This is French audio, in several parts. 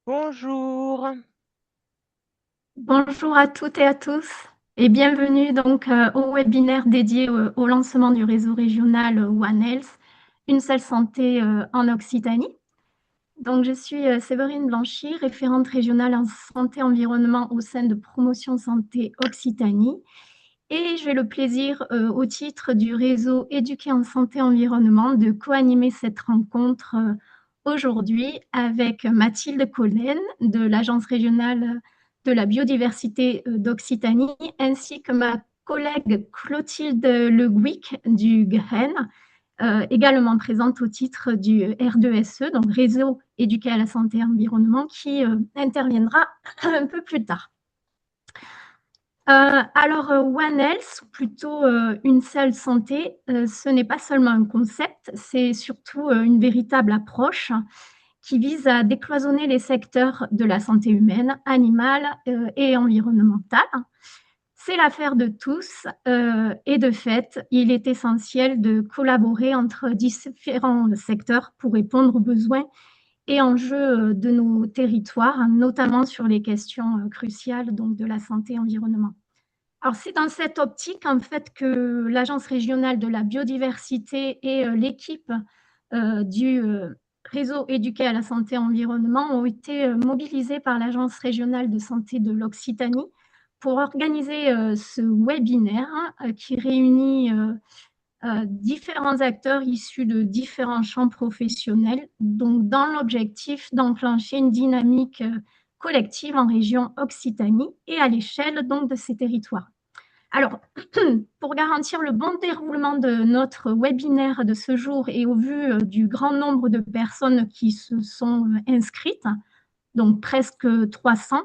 Bonjour. Bonjour à toutes et à tous et bienvenue donc au webinaire dédié au lancement du réseau régional One Health, une seule santé en Occitanie. Donc je suis Séverine Blanchy, référente régionale en santé environnement au sein de Promotion Santé Occitanie et j'ai le plaisir au titre du réseau Éduquer en santé environnement de co-animer cette rencontre aujourd'hui avec Mathilde Collen de l'Agence régionale de la biodiversité d'Occitanie, ainsi que ma collègue Clotilde Le Gouic du GREN, également présente au titre du R2SE, donc Réseau éduqué à la santé et environnement, qui interviendra un peu plus tard. Alors, One Health, ou plutôt une seule santé, ce n'est pas seulement un concept, c'est surtout une véritable approche qui vise à décloisonner les secteurs de la santé humaine, animale et environnementale. C'est l'affaire de tous et de fait, il est essentiel de collaborer entre différents secteurs pour répondre aux besoins et enjeux de nos territoires, notamment sur les questions cruciales donc, de la santé et environnement. Alors, c'est dans cette optique, en fait, que l'Agence régionale de la biodiversité et l'équipe du réseau éduqué à la santé et environnement ont été mobilisés par l'Agence régionale de santé de l'Occitanie pour organiser ce webinaire qui réunit différents acteurs issus de différents champs professionnels, donc dans l'objectif d'enclencher une dynamique collective en région Occitanie et à l'échelle donc de ces territoires. Alors, pour garantir le bon déroulement de notre webinaire de ce jour et au vu du grand nombre de personnes qui se sont inscrites, donc presque 300,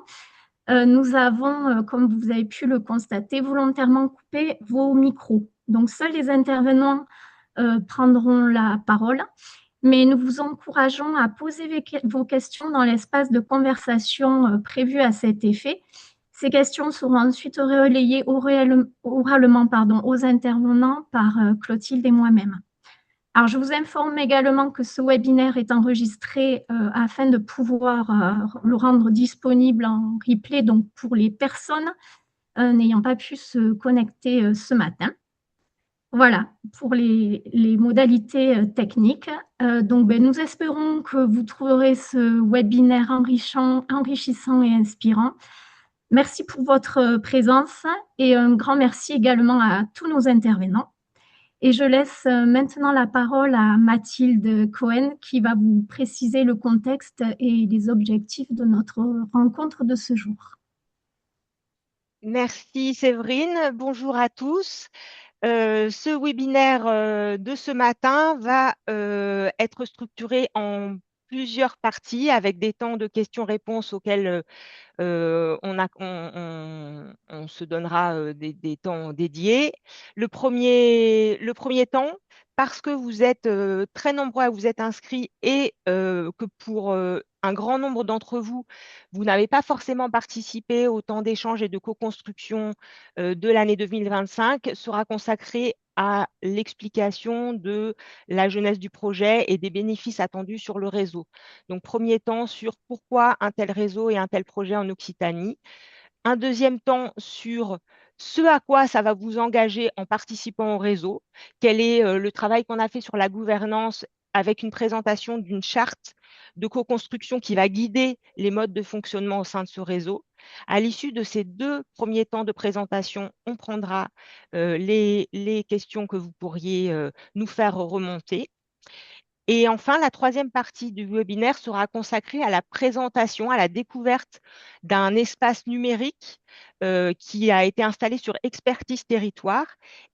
nous avons, comme vous avez pu le constater, volontairement coupé vos micros. Donc, seuls les intervenants prendront la parole, mais nous vous encourageons à poser vos questions dans l'espace de conversation prévu à cet effet. Ces questions seront ensuite relayées oralement aux intervenants par Clotilde et moi-même. Alors, je vous informe également que ce webinaire est enregistré afin de pouvoir le rendre disponible en replay donc pour les personnes n'ayant pas pu se connecter ce matin. Voilà pour les modalités techniques. Donc, nous espérons que vous trouverez ce webinaire enrichissant et inspirant. Merci pour votre présence et un grand merci également à tous nos intervenants. Et je laisse maintenant la parole à Mathilde Cohen qui va vous préciser le contexte et les objectifs de notre rencontre de ce jour. Merci Séverine. Bonjour à tous. Ce webinaire de ce matin va être structuré en plusieurs parties avec des temps de questions-réponses auxquels on se donnera des temps dédiés. Le premier temps, parce que vous êtes très nombreux à vous être inscrits et que pour un grand nombre d'entre vous, vous n'avez pas forcément participé au temps d'échange et de co-construction de l'année 2025, sera consacré à l'explication de la jeunesse du projet et des bénéfices attendus sur le réseau. Donc, premier temps sur pourquoi un tel réseau et un tel projet en Occitanie. Un deuxième temps sur ce à quoi ça va vous engager en participant au réseau. Quel est le travail qu'on a fait sur la gouvernance avec une présentation d'une charte de co-construction qui va guider les modes de fonctionnement au sein de ce réseau. À l'issue de ces deux premiers temps de présentation, on prendra les questions que vous pourriez nous faire remonter. Et enfin, la troisième partie du webinaire sera consacrée à la présentation, à la découverte d'un espace numérique qui a été installé sur Expertise Territoire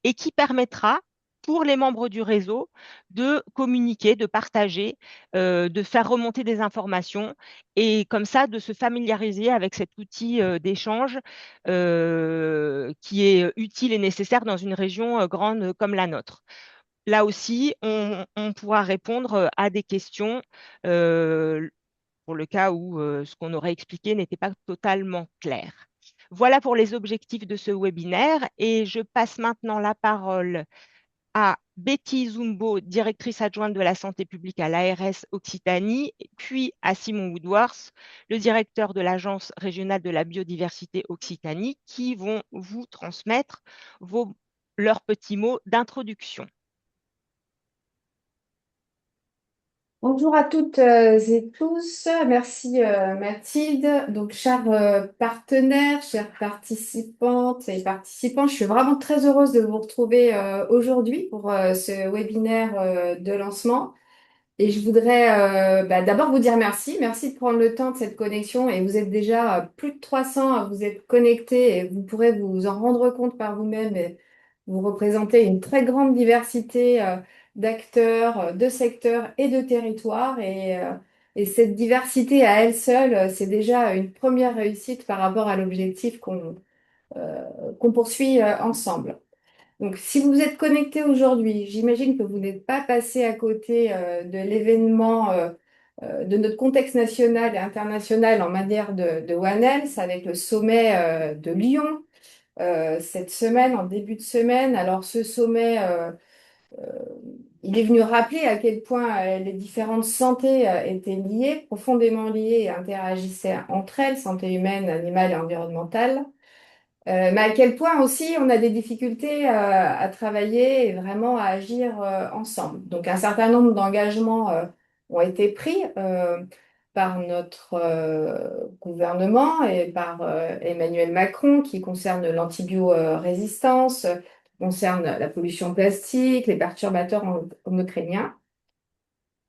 et qui permettra pour les membres du réseau de communiquer, de partager, de faire remonter des informations et comme ça de se familiariser avec cet outil d'échange qui est utile et nécessaire dans une région grande comme la nôtre. Là aussi, on pourra répondre à des questions euh, pour le cas où ce qu'on aurait expliqué n'était pas totalement clair. Voilà pour les objectifs de ce webinaire et je passe maintenant la parole à Betty Zumbo, directrice adjointe de la santé publique à l'ARS Occitanie, puis à Simon Woodworth, le directeur de l'Agence régionale de la biodiversité Occitanie, qui vont vous transmettre leurs petits mots d'introduction. Bonjour à toutes et tous. Merci Mathilde. Donc, chers partenaires, chères participantes et participants, je suis vraiment très heureuse de vous retrouver aujourd'hui pour ce webinaire de lancement. Et je voudrais d'abord vous dire merci. Merci de prendre le temps de cette connexion. Et vous êtes déjà plus de 300 à vous être connectés et vous pourrez vous en rendre compte par vous-même. Et vous représentez une très grande diversité d'acteurs, de secteurs et de territoires. Et cette diversité à elle seule, c'est déjà une première réussite par rapport à l'objectif qu'on poursuit ensemble. Donc, si vous vous êtes connecté aujourd'hui, j'imagine que vous n'êtes pas passé à côté de l'événement de notre contexte national et international en matière de One Health avec le sommet de Lyon cette semaine, en début de semaine. Alors, ce sommet, il est venu rappeler à quel point les différentes santé étaient liées, profondément liées et interagissaient entre elles, santé humaine, animale et environnementale. Mais à quel point aussi on a des difficultés à travailler et vraiment à agir ensemble. Donc un certain nombre d'engagements ont été pris par notre gouvernement et par Emmanuel Macron qui concernent l'antibiorésistance, qui concernent la pollution plastique, les perturbateurs endocriniens.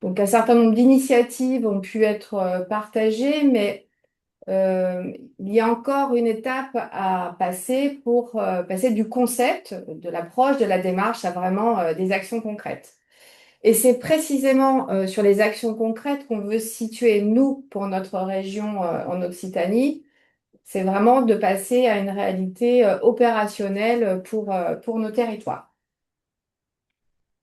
Donc un certain nombre d'initiatives ont pu être partagées, mais il y a encore une étape à passer pour passer du concept, de l'approche, de la démarche à vraiment des actions concrètes. Et c'est précisément sur les actions concrètes qu'on veut situer, nous, pour notre région en Occitanie. C'est vraiment de passer à une réalité opérationnelle pour nos territoires.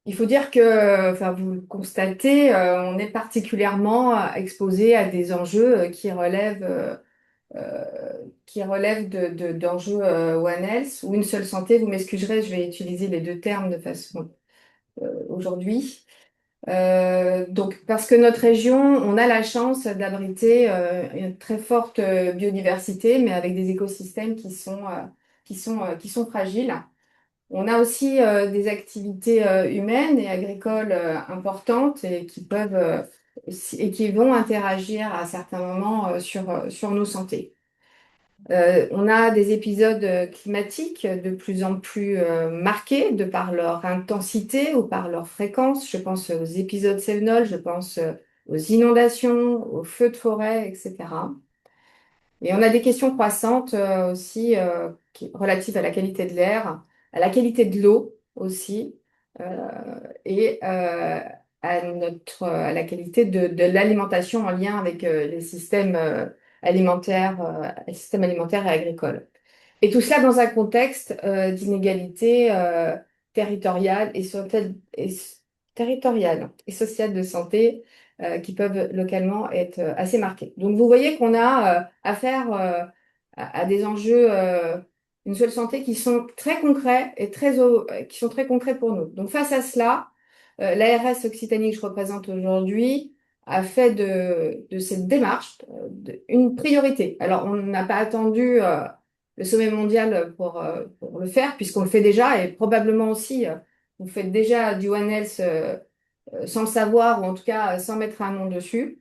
Il faut dire que, enfin, vous le constatez, on est particulièrement exposé à des enjeux qui relèvent d'enjeux One Health ou une seule santé. Vous m'excuserez, je vais utiliser les deux termes de façon aujourd'hui. Donc, parce que notre région, on a la chance d'abriter une très forte biodiversité, mais avec des écosystèmes qui sont fragiles. On a aussi des activités humaines et agricoles importantes et qui peuvent et qui vont interagir à certains moments sur nos santé. On a des épisodes climatiques de plus en plus marqués de par leur intensité ou par leur fréquence. Je pense aux épisodes cévenols, je pense aux inondations, aux feux de forêt, etc. Et on a des questions croissantes aussi relatives à la qualité de l'air, à la qualité de l'eau aussi, euh, et à la qualité de l'alimentation en lien avec les systèmes alimentaires et agricoles. Et tout cela dans un contexte d'inégalité territoriale territoriale et sociale de santé qui peuvent localement être assez marquées. Donc vous voyez qu'on a affaire à des enjeux, une seule santé qui sont très concrets et qui sont très concrets pour nous. Donc face à cela, l'ARS Occitanie que je représente aujourd'hui a fait de cette démarche une priorité. Alors on n'a pas attendu le sommet mondial pour le faire, puisqu'on le fait déjà, et probablement aussi, vous faites déjà du One Health sans le savoir, ou en tout cas sans mettre un nom dessus.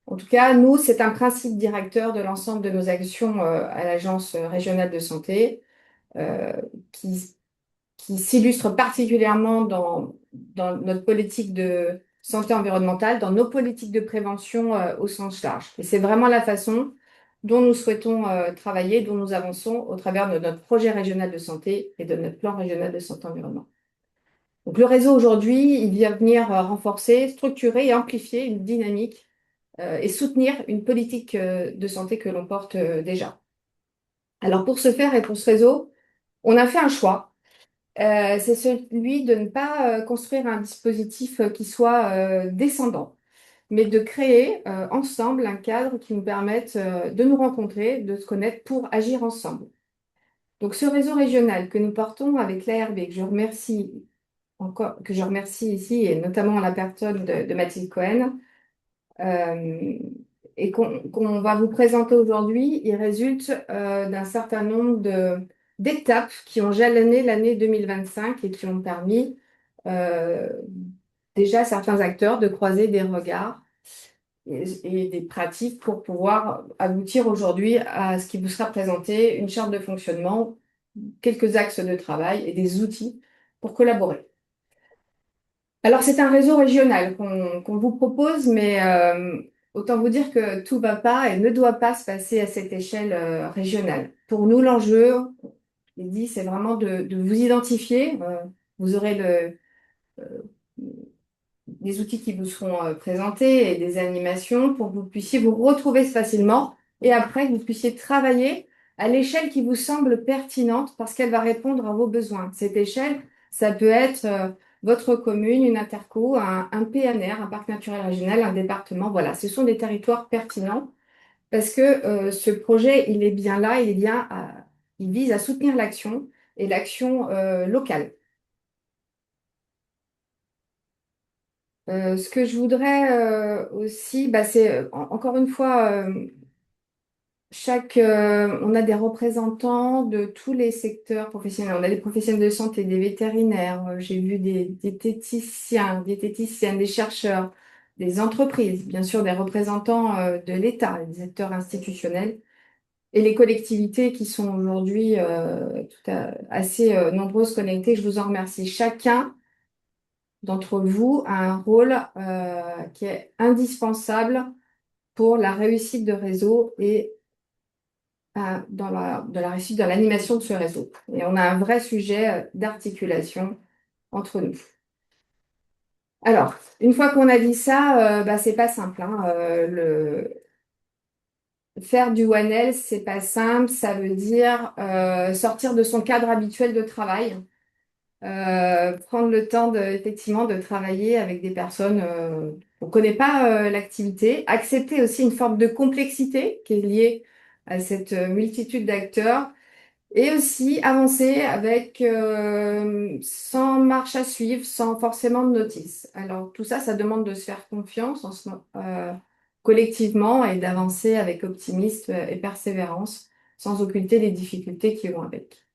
En tout cas, nous, c'est un principe directeur de l'ensemble de nos actions à l'Agence régionale de santé, euh, qui, qui s'illustre particulièrement dans notre politique de santé environnementale, dans nos politiques de prévention au sens large. Et c'est vraiment la façon dont nous souhaitons travailler, dont nous avançons au travers de notre projet régional de santé et de notre plan régional de santé environnement. Donc le réseau aujourd'hui, il vient venir renforcer, structurer et amplifier une dynamique et soutenir une politique de santé que l'on porte déjà. Alors pour ce faire et pour ce réseau, on a fait un choix. C'est celui de ne pas construire un dispositif qui soit descendant, mais de créer ensemble un cadre qui nous permette de nous rencontrer, de se connaître pour agir ensemble. Donc ce réseau régional que nous portons avec l'ARB, que je remercie encore, que je remercie ici, et notamment la personne de Mathilde Cohen, euh, et qu'on va vous présenter aujourd'hui, il résulte d'un certain nombre d'étapes qui ont jalonné l'année 2025 et qui ont permis euh, déjà à certains acteurs de croiser des regards et des pratiques pour pouvoir aboutir aujourd'hui à ce qui vous sera présenté, une charte de fonctionnement, quelques axes de travail et des outils pour collaborer. Alors, c'est un réseau régional qu'on vous propose, mais autant vous dire que tout ne va pas et ne doit pas se passer à cette échelle régionale. Pour nous, l'enjeu, il dit, c'est vraiment de vous identifier. Vous aurez des outils qui vous seront présentés et des animations pour que vous puissiez vous retrouver facilement et après que vous puissiez travailler à l'échelle qui vous semble pertinente parce qu'elle va répondre à vos besoins. Cette échelle, ça peut être votre commune, une interco, un PNR, un parc naturel régional, un département. Voilà, ce sont des territoires pertinents parce que ce projet, il est bien là, il vise à soutenir l'action et l'action locale. Ce que je voudrais aussi, bah, c'est encore une fois, on a des représentants de tous les secteurs professionnels. On a des professionnels de santé, des vétérinaires, j'ai vu des diététiciens, diététiciennes, des chercheurs, des entreprises, bien sûr des représentants de l'État, des acteurs institutionnels et les collectivités qui sont aujourd'hui assez nombreuses, connectées. Je vous en remercie. Chacun d'entre vous a un rôle qui est indispensable pour la réussite de réseau et dans la réussite de l'animation de ce réseau. Et on a un vrai sujet d'articulation entre nous. Alors, une fois qu'on a dit ça, bah, c'est pas simple, hein. Faire du One Health, c'est pas simple. Ça veut dire sortir de son cadre habituel de travail. Prendre le temps effectivement de travailler avec des personnes on ne connaît pas l'activité, accepter aussi une forme de complexité qui est liée à cette multitude d'acteurs et aussi avancer avec sans marche à suivre, sans forcément de notice. Alors tout ça, ça demande de se faire confiance collectivement et d'avancer avec optimisme et persévérance sans occulter les difficultés qui vont avec.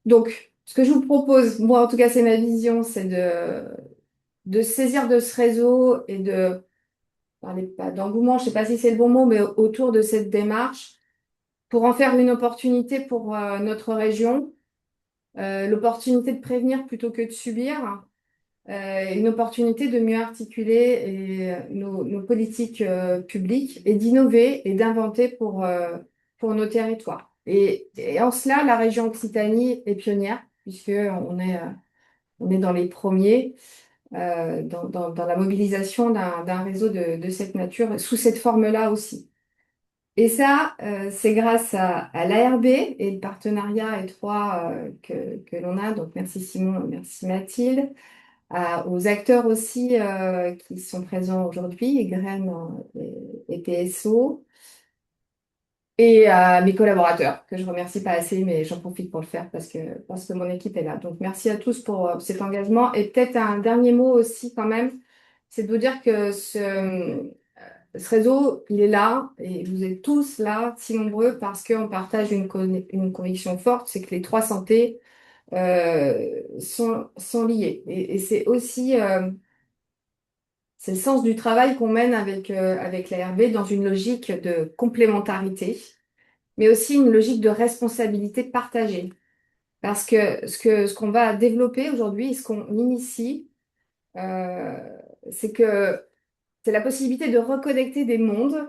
Donc, ce que je vous propose, moi en tout cas c'est ma vision, c'est de saisir de ce réseau et de parler pas d'engouement, je ne sais pas si c'est le bon mot, mais autour de cette démarche pour en faire une opportunité pour notre région, l'opportunité de prévenir plutôt que de subir, une opportunité de mieux articuler nos politiques publiques et d'innover et d'inventer pour nos territoires. Et en cela, la région Occitanie est pionnière, on est dans les premiers dans la mobilisation d'un réseau de cette nature, sous cette forme-là aussi. Et ça, c'est grâce à l'ARB et le partenariat étroit que l'on a. Donc, merci Simon, merci Mathilde. Aux acteurs aussi qui sont présents aujourd'hui, Graines et PSO. Et à mes collaborateurs, que je remercie pas assez, mais j'en profite pour le faire parce que mon équipe est là. Donc, merci à tous pour cet engagement. Et peut-être un dernier mot aussi quand même, c'est de vous dire que ce réseau, il est là et vous êtes tous là, si nombreux, parce qu'on partage une conviction forte, c'est que les trois santé sont liées. Et c'est aussi c'est le sens du travail qu'on mène avec l'ARB dans une logique de complémentarité, mais aussi une logique de responsabilité partagée. Parce que ce qu'on va développer aujourd'hui, ce qu'on initie, euh, c'est que c'est la possibilité de reconnecter des mondes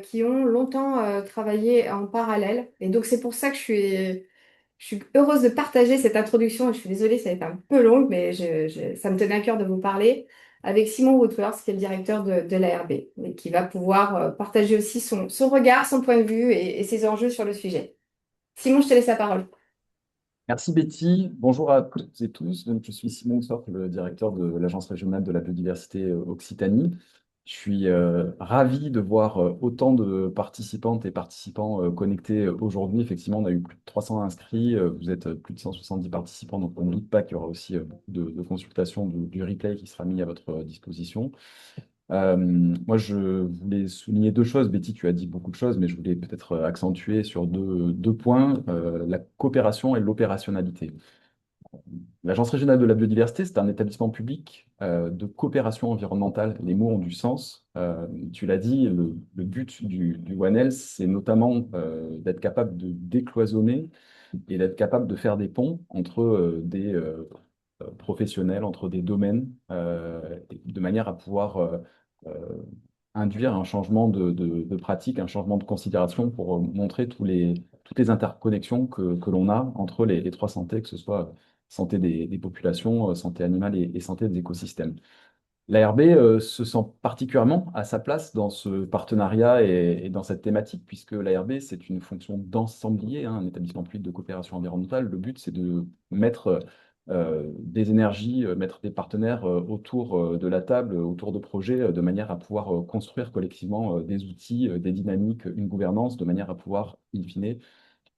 qui ont longtemps travaillé en parallèle. Et donc, c'est pour ça que je suis heureuse de partager cette introduction. Je suis désolée, ça va être un peu longue, mais ça me tenait à cœur de vous parler avec Simon Woodworth, qui est le directeur de l'ARB, et qui va pouvoir partager aussi son regard, son point de vue et ses enjeux sur le sujet. Simon, je te laisse la parole. Merci Betty. Bonjour à toutes et tous. Donc, je suis Simon Sort, le directeur de l'Agence régionale de la biodiversité Occitanie. Je suis ravi de voir autant de participantes et participants connectés aujourd'hui. Effectivement, on a eu plus de 300 inscrits. Vous êtes plus de 170 participants, donc on ne doute pas qu'il y aura aussi beaucoup de consultations du replay qui sera mis à votre disposition. Moi, je voulais souligner deux choses. Betty, tu as dit beaucoup de choses, mais je voulais peut-être accentuer sur deux points, la coopération et l'opérationnalité. L'Agence régionale de la biodiversité, c'est un établissement public de coopération environnementale. Les mots ont du sens. Tu l'as dit, le but du One Health, c'est notamment d'être capable de décloisonner et d'être capable de faire des ponts entre des professionnels, entre des domaines, de manière à pouvoir euh, induire un changement de pratique, un changement de considération pour montrer toutes les interconnexions que l'on a entre les trois santé, que ce soit santé des populations, santé animale et santé des écosystèmes. L'ARB se sent particulièrement à sa place dans ce partenariat et dans cette thématique, puisque l'ARB, c'est une fonction d'ensemblier, hein, un établissement public de coopération environnementale. Le but, c'est de mettre des énergies, mettre des partenaires autour de la table, autour de projets, de manière à pouvoir construire collectivement des outils, des dynamiques, une gouvernance, de manière à pouvoir, in fine,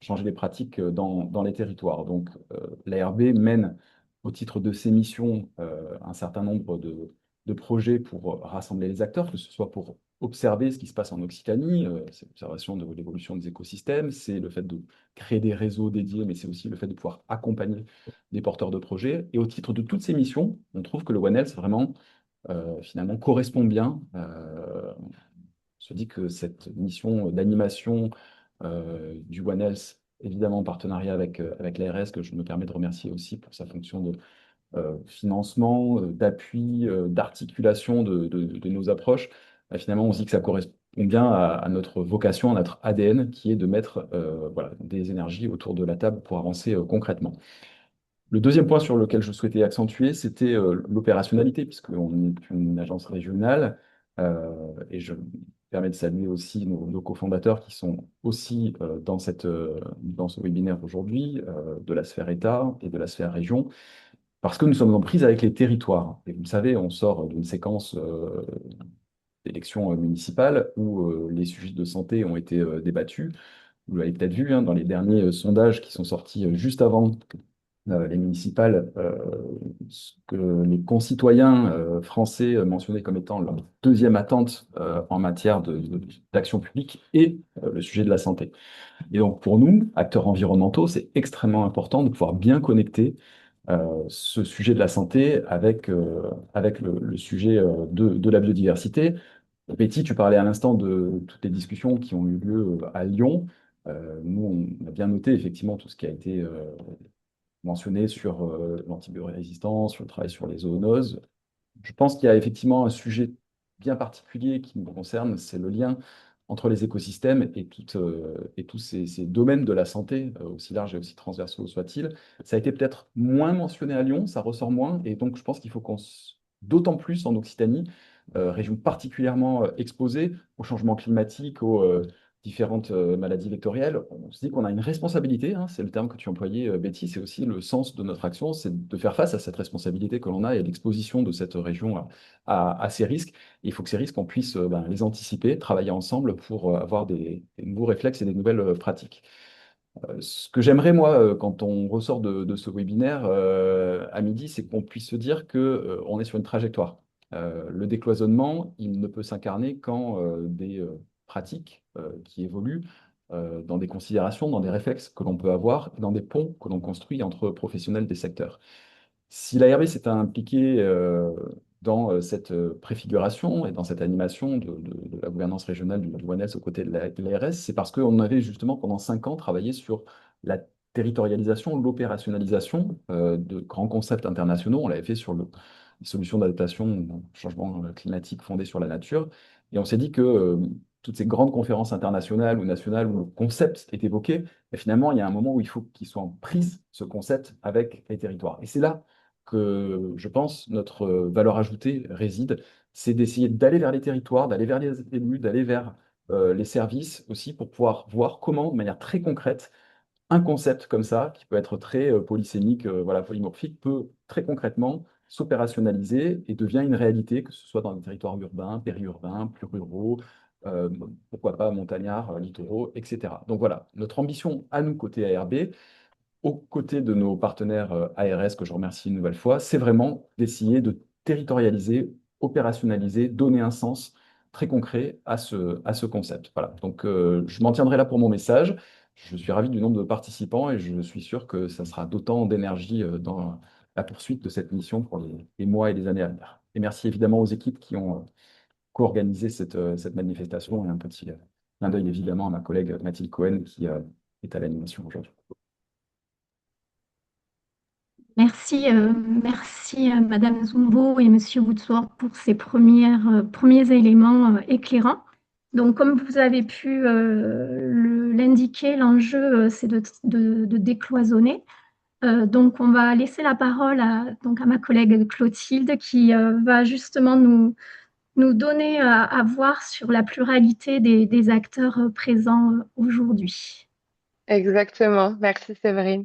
changer les pratiques dans les territoires. Donc, l'ARB mène, au titre de ses missions, un certain nombre de projets pour rassembler les acteurs, que ce soit pour observer ce qui se passe en Occitanie, c'est l'observation de l'évolution des écosystèmes, c'est le fait de créer des réseaux dédiés, mais c'est aussi le fait de pouvoir accompagner des porteurs de projets. Et au titre de toutes ces missions, on trouve que le One Health vraiment, finalement, correspond bien. On se dit que cette mission d'animation du One Health, évidemment en partenariat avec l'ARS, que je me permets de remercier aussi pour sa fonction de financement, d'appui, d'articulation de nos approches. Finalement, on se dit que ça correspond bien à notre vocation, à notre ADN, qui est de mettre voilà, des énergies autour de la table pour avancer concrètement. Le deuxième point sur lequel je souhaitais accentuer, c'était l'opérationnalité, puisqu'on est une agence régionale, et je me permets de saluer aussi nos cofondateurs qui sont aussi dans ce webinaire aujourd'hui, de la sphère État et de la sphère région, parce que nous sommes en prise avec les territoires. Et vous le savez, on sort d'une séquence d'élections municipales où les sujets de santé ont été débattus. Vous l'avez peut-être vu hein, dans les derniers sondages qui sont sortis juste avant les municipales, ce que les concitoyens français mentionnaient comme étant leur deuxième attente en matière d'action publique et le sujet de la santé. Et donc pour nous, acteurs environnementaux, c'est extrêmement important de pouvoir bien connecter ce sujet de la santé avec le sujet de la biodiversité. Betty, tu parlais à l'instant de toutes les discussions qui ont eu lieu à Lyon. Nous, on a bien noté effectivement tout ce qui a été mentionné sur l'antibiorésistance, sur le travail sur les zoonoses. Je pense qu'il y a effectivement un sujet bien particulier qui nous concerne, c'est le lien entre les écosystèmes et tous ces domaines de la santé, aussi larges et aussi transversaux soient-ils. Ça a été peut-être moins mentionné à Lyon, ça ressort moins, et donc je pense qu'il faut d'autant plus en Occitanie, région particulièrement exposée au changement climatique, aux différentes maladies vectorielles. On se dit qu'on a une responsabilité, hein, c'est le terme que tu employais, Betty, c'est aussi le sens de notre action, c'est de faire face à cette responsabilité que l'on a et l'exposition de cette région à ces risques. Et il faut que ces risques, on puisse les anticiper, travailler ensemble pour avoir des nouveaux réflexes et des nouvelles pratiques. Ce que j'aimerais, moi, quand on ressort de ce webinaire à midi, c'est qu'on puisse se dire que, on est sur une trajectoire. Le décloisonnement, il ne peut s'incarner qu'en des pratiques qui évoluent dans des considérations, dans des réflexes que l'on peut avoir, dans des ponts que l'on construit entre professionnels des secteurs. Si l'ARB s'est impliqué dans cette préfiguration et dans cette animation de la gouvernance régionale du One Health aux côtés de l'ARS, c'est parce qu'on avait justement pendant 5 ans travaillé sur la territorialisation, l'opérationnalisation de grands concepts internationaux. On l'avait fait sur les solutions d'adaptation au changement climatique fondées sur la nature. Et on s'est dit que toutes ces grandes conférences internationales ou nationales où le concept est évoqué, mais finalement, il y a un moment où il faut qu'il soit en prise, ce concept, avec les territoires. Et c'est là que je pense notre valeur ajoutée réside, c'est d'essayer d'aller vers les territoires, d'aller vers les élus, d'aller vers les services aussi pour pouvoir voir comment, de manière très concrète, un concept comme ça, qui peut être très polysémique, voilà, polymorphique, peut très concrètement s'opérationnaliser et devient une réalité, que ce soit dans les territoires urbains, périurbains, plus ruraux, euh, pourquoi pas montagnards, littoraux, etc. Donc voilà, notre ambition à nous, côté ARB, aux côtés de nos partenaires ARS, que je remercie une nouvelle fois, c'est vraiment d'essayer de territorialiser, opérationnaliser, donner un sens très concret à ce concept. Voilà. Donc, je m'en tiendrai là pour mon message. Je suis ravi du nombre de participants et je suis sûr que ça sera d'autant d'énergie dans la poursuite de cette mission pour les mois et les années à venir. Et merci évidemment aux équipes qui ont co-organisé cette manifestation et un petit clin d'œil évidemment à ma collègue Mathilde Cohen qui est à l'animation aujourd'hui. Merci, Madame Zumbo et Monsieur Woodsworth pour ces premiers éléments éclairants. Donc, comme vous avez pu l'indiquer, l'enjeu, c'est de décloisonner. Donc, on va laisser la parole à ma collègue Clotilde qui va justement nous donner à voir sur la pluralité des acteurs présents aujourd'hui. Exactement. Merci Séverine.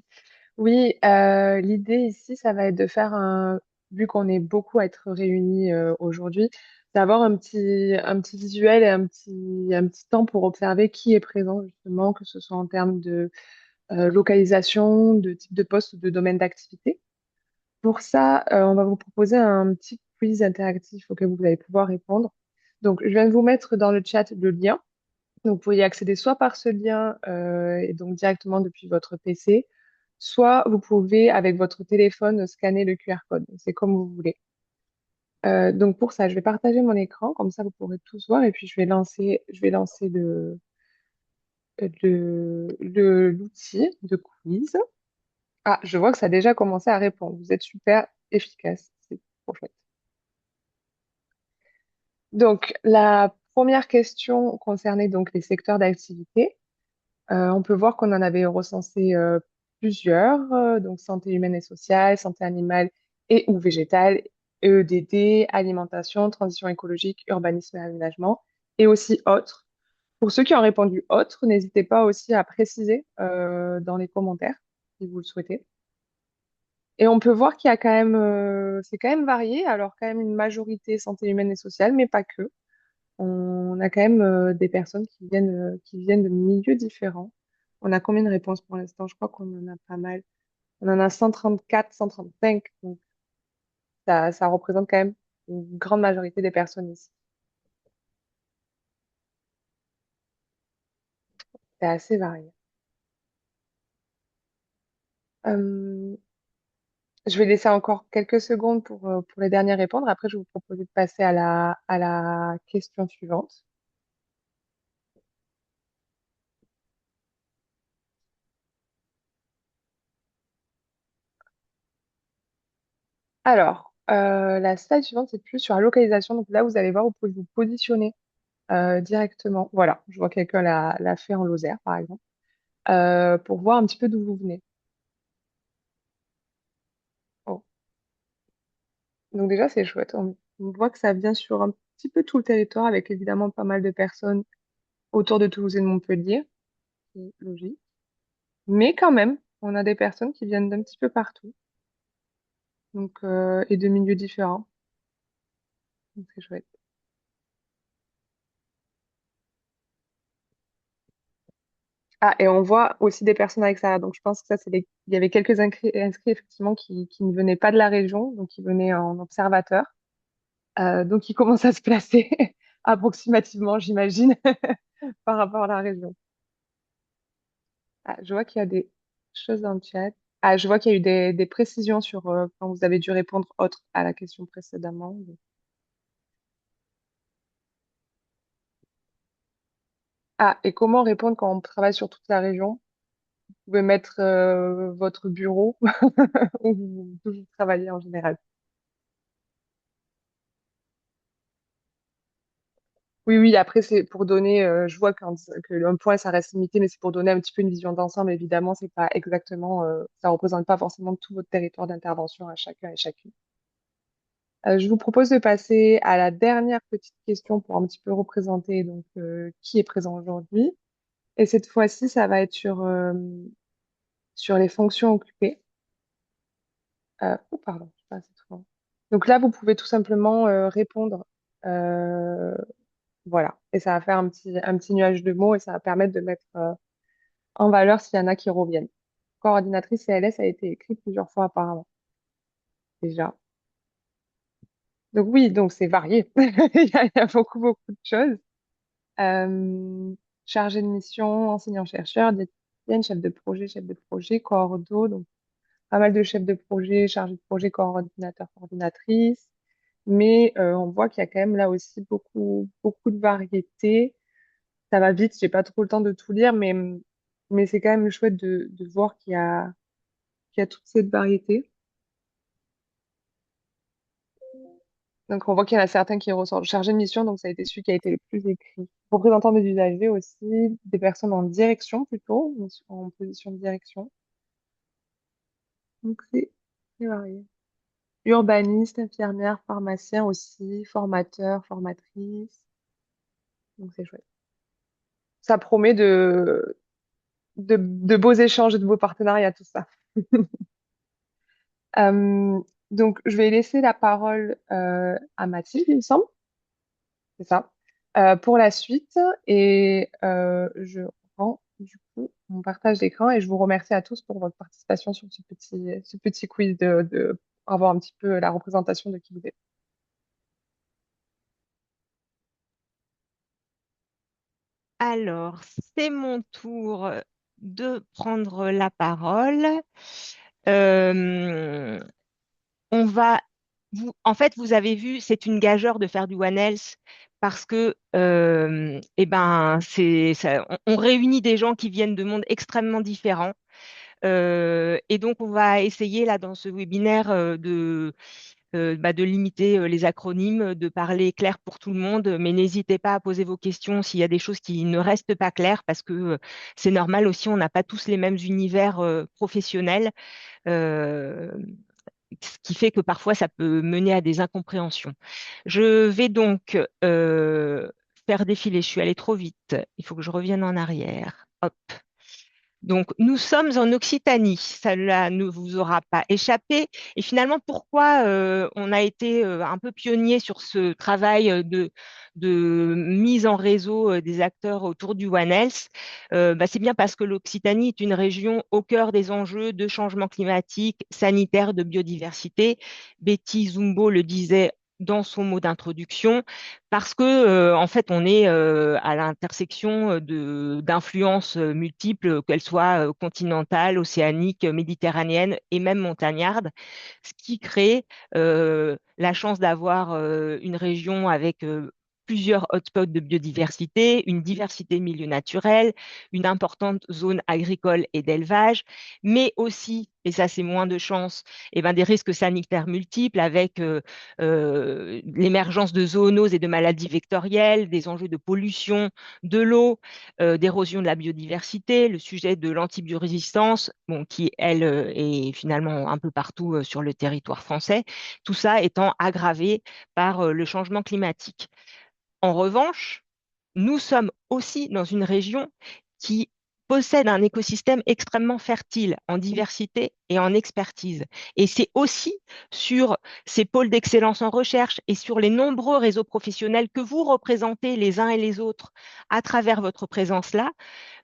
Oui, l'idée ici, ça va être de faire vu qu'on est beaucoup à être réunis aujourd'hui, d'avoir un petit visuel et un petit temps pour observer qui est présent justement, que ce soit en termes de localisation, de type de poste ou de domaine d'activité. Pour ça, on va vous proposer un petit quiz interactif auquel vous allez pouvoir répondre. Donc, je viens de vous mettre dans le chat le lien. Donc, vous pouvez y accéder soit par ce lien et donc directement depuis votre PC, soit vous pouvez, avec votre téléphone, scanner le QR code. C'est comme vous voulez. Donc, pour ça, je vais partager mon écran, comme ça, vous pourrez tous voir, et puis je vais lancer l'outil de quiz. Ah, je vois que ça a déjà commencé à répondre. Vous êtes super efficace. C'est trop chouette. Donc, la première question concernait donc les secteurs d'activité. On peut voir qu'on en avait recensé plusieurs, donc santé humaine et sociale, santé animale et ou végétale, EEDD, alimentation, transition écologique, urbanisme et aménagement, et aussi autres. Pour ceux qui ont répondu autres, n'hésitez pas aussi à préciser dans les commentaires si vous le souhaitez. Et on peut voir qu'il y a quand même, c'est quand même varié, alors quand même une majorité santé humaine et sociale, mais pas que. On a quand même des personnes qui viennent de milieux différents. On a combien de réponses pour l'instant? Je crois qu'on en a pas mal. On en a 134, 135. Donc ça représente quand même une grande majorité des personnes ici. C'est assez varié. Euh, je vais laisser encore quelques secondes pour les dernières répondre. Après, je vais vous proposer de passer à la question suivante. Alors, la slide suivante, c'est plus sur la localisation. Donc là, vous allez voir, vous pouvez vous positionner directement. Voilà, je vois que quelqu'un l'a fait en Lozère, par exemple, pour voir un petit peu d'où vous venez. Oh. Donc déjà, c'est chouette. On voit que ça vient sur un petit peu tout le territoire, avec évidemment pas mal de personnes autour de Toulouse et de Montpellier, c'est logique. Mais quand même, on a des personnes qui viennent d'un petit peu partout, donc, et de milieux différents. Donc c'est chouette. Ah, et on voit aussi des personnes avec ça. Donc je pense que ça, il y avait quelques inscrits effectivement qui ne venaient pas de la région, donc qui venaient en observateur. Donc, il commence à se placer approximativement, j'imagine, par rapport à la région. Ah, je vois qu'il y a des choses dans le chat. Ah, je vois qu'il y a eu des précisions sur quand vous avez dû répondre autre à la question précédemment. Ah, et comment répondre quand on travaille sur toute la région? Vous pouvez mettre votre bureau où vous travaillez en général. Oui, oui, après, c'est pour donner, je vois que un point, ça reste limité, mais c'est pour donner un petit peu une vision d'ensemble. Évidemment, c'est pas exactement, ça représente pas forcément tout votre territoire d'intervention à chacun et chacune. Je vous propose de passer à la dernière petite question pour un petit peu représenter donc qui est présent aujourd'hui. Et cette fois-ci, ça va être sur les fonctions occupées. Oh, pardon, je sais pas, c'est trop. Donc là, vous pouvez tout simplement répondre. Euh, voilà. Et ça va faire un petit nuage de mots et ça va permettre de mettre en valeur s'il y en a qui reviennent. Coordinatrice CLS a été écrit plusieurs fois apparemment, déjà. Donc oui, donc c'est varié. Il y a beaucoup, beaucoup de choses. Euh, Chargé de mission, enseignant-chercheur, diététicienne, chef de projet, coordo, donc pas mal de chefs de projet, chargés de projet, coordinateur, coordinatrice. Mais on voit qu'il y a quand même là aussi beaucoup, beaucoup de variétés. Ça va vite, j'ai pas trop le temps de tout lire, mais c'est quand même chouette de voir qu'il y a toute cette variété. Donc, on voit qu'il y en a certains qui ressortent. Chargé de mission, donc ça a été celui qui a été le plus écrit. Représentant des usagers aussi, des personnes en direction plutôt, en position de direction. Donc, c'est varié. Urbaniste, infirmière, pharmacien aussi, formateur, formatrice. Donc, c'est chouette. Ça promet de beaux échanges et de beaux partenariats, tout ça. Euh, donc, je vais laisser la parole à Mathilde, il me semble. C'est ça. Pour la suite, et je rends du coup mon partage d'écran et je vous remercie à tous pour votre participation sur ce petit quiz pour avoir un petit peu la représentation de qui vous êtes. Alors, c'est mon tour de prendre la parole. Euh, on va, en fait, vous avez vu, c'est une gageure de faire du One Health parce que, eh ben, on réunit des gens qui viennent de mondes extrêmement différents. Et donc, on va essayer là dans ce webinaire de limiter les acronymes, de parler clair pour tout le monde, mais n'hésitez pas à poser vos questions s'il y a des choses qui ne restent pas claires, parce que c'est normal aussi, on n'a pas tous les mêmes univers professionnels, euh, ce qui fait que parfois ça peut mener à des incompréhensions. Je vais donc faire défiler, je suis allée trop vite, il faut que je revienne en arrière. Hop. Donc, nous sommes en Occitanie, cela ne vous aura pas échappé. Et finalement, pourquoi on a été un peu pionnier sur ce travail de mise en réseau des acteurs autour du One Health? C'est bien parce que l'Occitanie est une région au cœur des enjeux de changement climatique, sanitaire, de biodiversité. Betty Zumbo le disait dans son mot d'introduction, parce que en fait, on est à l'intersection d'influences multiples, qu'elles soient continentales, océaniques, méditerranéennes et même montagnardes, ce qui crée la chance d'avoir une région avec plusieurs hotspots de biodiversité, une diversité de milieux naturels, une importante zone agricole et d'élevage, mais aussi, et ça c'est moins de chance, des risques sanitaires multiples avec l'émergence de zoonoses et de maladies vectorielles, des enjeux de pollution de l'eau, d'érosion de la biodiversité, le sujet de l'antibiorésistance, bon, qui, elle, est finalement un peu partout sur le territoire français, tout ça étant aggravé par le changement climatique. En revanche, nous sommes aussi dans une région qui possède un écosystème extrêmement fertile en diversité et en expertise. Et c'est aussi sur ces pôles d'excellence en recherche et sur les nombreux réseaux professionnels que vous représentez les uns et les autres à travers votre présence là,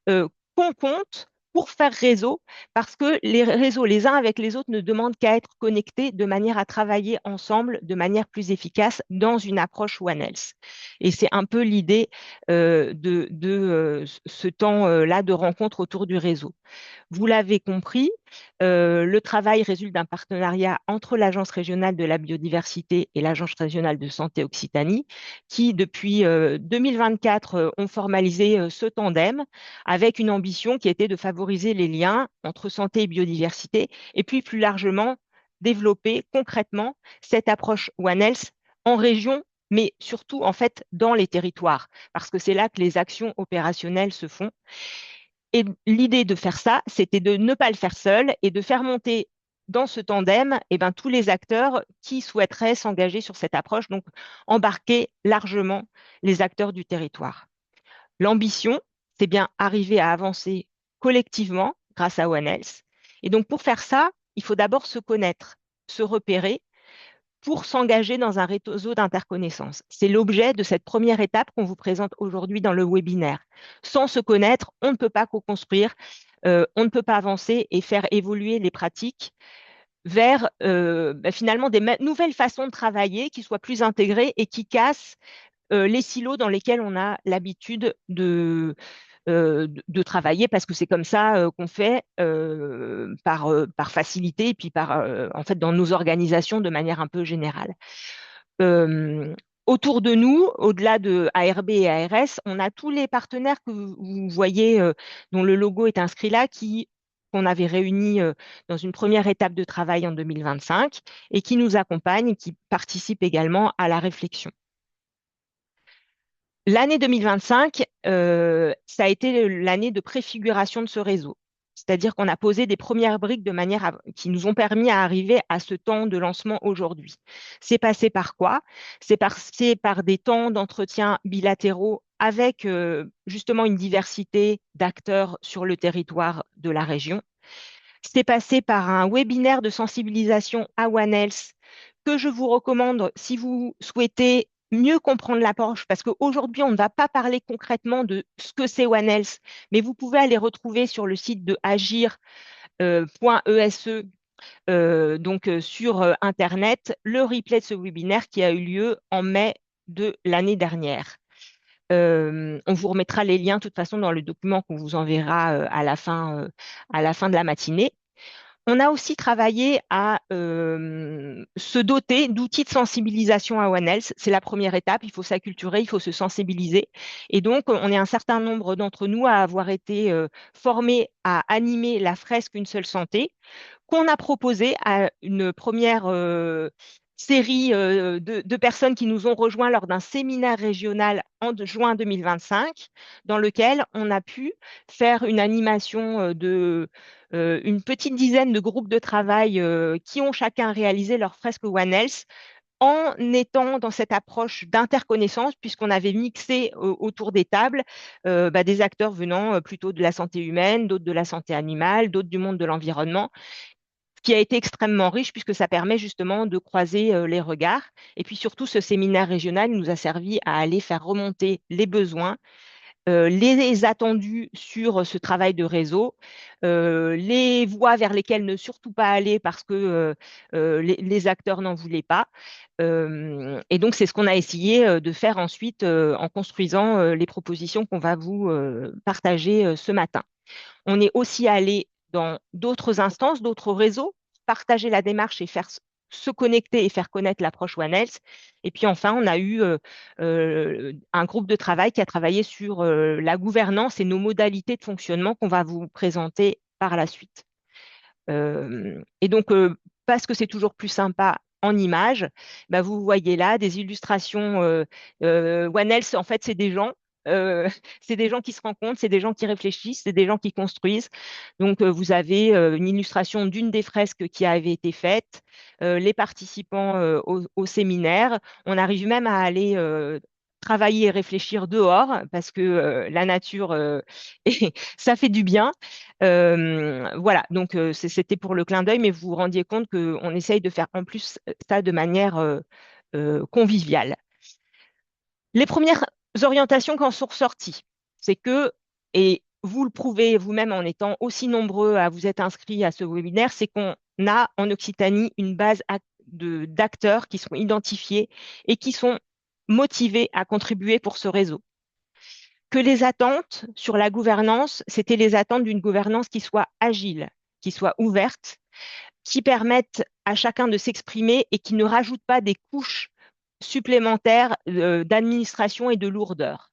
qu'on compte pour faire réseau, parce que les réseaux les uns avec les autres ne demandent qu'à être connectés de manière à travailler ensemble de manière plus efficace dans une approche One Health. Et c'est un peu l'idée de ce temps-là de rencontre autour du réseau. Vous l'avez compris, le travail résulte d'un partenariat entre l'Agence régionale de la biodiversité et l'Agence régionale de santé Occitanie, qui, depuis 2024, ont formalisé ce tandem avec une ambition qui était de favoriser les liens entre santé et biodiversité, et puis plus largement, développer concrètement cette approche One Health en région, mais surtout en fait dans les territoires, parce que c'est là que les actions opérationnelles se font. Et l'idée de faire ça, c'était de ne pas le faire seul et de faire monter dans ce tandem tous les acteurs qui souhaiteraient s'engager sur cette approche, donc embarquer largement les acteurs du territoire. L'ambition, c'est bien arriver à avancer collectivement grâce à One Health. Et donc pour faire ça, il faut d'abord se connaître, se repérer, pour s'engager dans un réseau d'interconnaissance. C'est l'objet de cette première étape qu'on vous présente aujourd'hui dans le webinaire. Sans se connaître, on ne peut pas co-construire, on ne peut pas avancer et faire évoluer les pratiques vers finalement des nouvelles façons de travailler qui soient plus intégrées et qui cassent les silos dans lesquels on a l'habitude de travailler parce que c'est comme ça qu'on fait par facilité et puis en fait dans nos organisations de manière un peu générale. Euh, Autour de nous, au-delà de ARB et ARS, on a tous les partenaires que vous voyez, dont le logo est inscrit là, qu'on avait réunis dans une première étape de travail en 2025 et qui nous accompagnent, qui participent également à la réflexion. L'année 2025, ça a été l'année de préfiguration de ce réseau. C'est-à-dire qu'on a posé des premières briques qui nous ont permis à arriver à ce temps de lancement aujourd'hui. C'est passé par quoi? C'est passé par des temps d'entretien bilatéraux avec justement une diversité d'acteurs sur le territoire de la région. C'est passé par un webinaire de sensibilisation à One Health que je vous recommande si vous souhaitez mieux comprendre l'approche, parce qu'aujourd'hui, on ne va pas parler concrètement de ce que c'est One Health, mais vous pouvez aller retrouver sur le site de agir.ese, donc sur Internet, le replay de ce webinaire qui a eu lieu en mai de l'année dernière. On vous remettra les liens de toute façon dans le document qu'on vous enverra à la fin de la matinée. On a aussi travaillé à se doter d'outils de sensibilisation à One Health. C'est la première étape, il faut s'acculturer, il faut se sensibiliser. Et donc, on est un certain nombre d'entre nous à avoir été formés à animer la fresque Une seule santé, qu'on a proposé à une première série de personnes qui nous ont rejoints lors d'un séminaire régional en juin 2025, dans lequel on a pu faire une animation de une petite dizaine de groupes de travail qui ont chacun réalisé leur fresque One Health en étant dans cette approche d'interconnaissance, puisqu'on avait mixé autour des tables des acteurs venant plutôt de la santé humaine, d'autres de la santé animale, d'autres du monde de l'environnement, ce qui a été extrêmement riche puisque ça permet justement de croiser les regards. Et puis surtout, ce séminaire régional nous a servi à aller faire remonter les besoins, les attendus sur ce travail de réseau, les voies vers lesquelles ne surtout pas aller parce que les acteurs n'en voulaient pas. Et donc, c'est ce qu'on a essayé de faire ensuite en construisant les propositions qu'on va vous partager ce matin. On est aussi allé dans d'autres instances, d'autres réseaux, partager la démarche et faire se connecter et faire connaître l'approche One Health. Et puis enfin, on a eu un groupe de travail qui a travaillé sur la gouvernance et nos modalités de fonctionnement qu'on va vous présenter par la suite. Et donc, parce que c'est toujours plus sympa en images, vous voyez là des illustrations. One Health, en fait, c'est des gens. euh, c'est des gens qui se rencontrent, c'est des gens qui réfléchissent, c'est des gens qui construisent. Donc, vous avez une illustration d'une des fresques qui avait été faite, les participants au séminaire. On arrive même à aller travailler et réfléchir dehors parce que la nature, ça fait du bien. Voilà, donc c'était pour le clin d'œil, mais vous vous rendiez compte qu'on essaye de faire en plus ça de manière conviviale. Les premières orientations qui en sont ressorties, c'est que, et vous le prouvez vous-même en étant aussi nombreux à vous être inscrits à ce webinaire, c'est qu'on a en Occitanie une base d'acteurs qui sont identifiés et qui sont motivés à contribuer pour ce réseau. Que les attentes sur la gouvernance, c'était les attentes d'une gouvernance qui soit agile, qui soit ouverte, qui permette à chacun de s'exprimer et qui ne rajoute pas des couches supplémentaires d'administration et de lourdeur.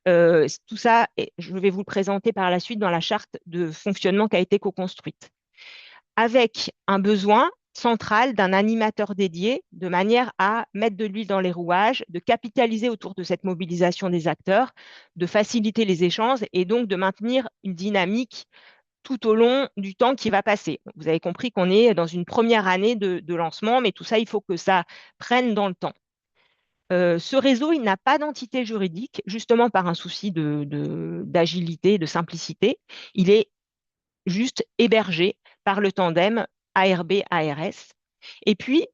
Tout ça, je vais vous le présenter par la suite dans la charte de fonctionnement qui a été co-construite. Avec un besoin central d'un animateur dédié, de manière à mettre de l'huile dans les rouages, de capitaliser autour de cette mobilisation des acteurs, de faciliter les échanges et donc de maintenir une dynamique tout au long du temps qui va passer. Vous avez compris qu'on est dans une première année de lancement, mais tout ça, il faut que ça prenne dans le temps. Ce réseau, il n'a pas d'entité juridique, justement par un souci d'agilité, de simplicité. Il est juste hébergé par le tandem ARB-ARS. Et puis,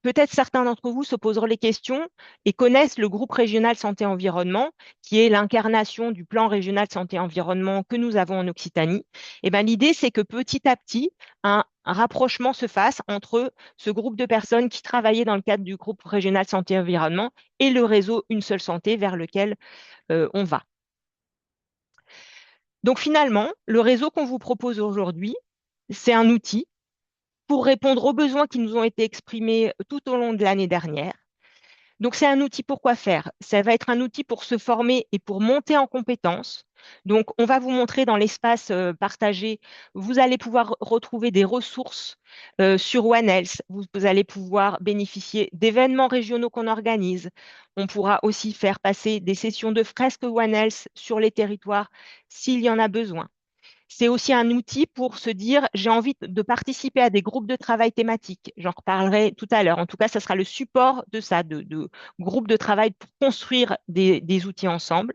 peut-être certains d'entre vous se poseront les questions et connaissent le groupe régional santé-environnement, qui est l'incarnation du plan régional santé-environnement que nous avons en Occitanie. Et ben, l'idée, c'est que petit à petit, un rapprochement se fasse entre ce groupe de personnes qui travaillaient dans le cadre du groupe régional santé-environnement et le réseau Une seule santé vers lequel on va. Donc finalement, le réseau qu'on vous propose aujourd'hui, c'est un outil pour répondre aux besoins qui nous ont été exprimés tout au long de l'année dernière. Donc, c'est un outil pour quoi faire? Ça va être un outil pour se former et pour monter en compétences. Donc, on va vous montrer dans l'espace partagé, vous allez pouvoir retrouver des ressources sur One Health. Vous allez pouvoir bénéficier d'événements régionaux qu'on organise. On pourra aussi faire passer des sessions de fresques One Health sur les territoires s'il y en a besoin. C'est aussi un outil pour se dire, j'ai envie de participer à des groupes de travail thématiques. J'en reparlerai tout à l'heure. En tout cas, ça sera le support de ça, de groupes de travail pour construire des outils ensemble.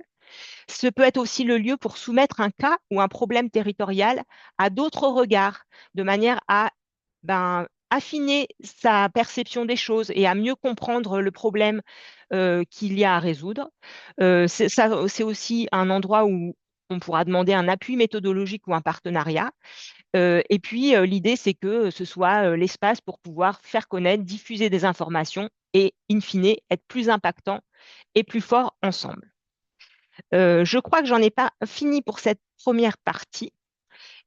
Ce peut être aussi le lieu pour soumettre un cas ou un problème territorial à d'autres regards, de manière à affiner sa perception des choses et à mieux comprendre le problème qu'il y a à résoudre. C'est aussi un endroit où on pourra demander un appui méthodologique ou un partenariat. Et puis, l'idée, c'est que ce soit l'espace pour pouvoir faire connaître, diffuser des informations et, in fine, être plus impactant et plus fort ensemble. Je crois que j'en ai pas fini pour cette première partie.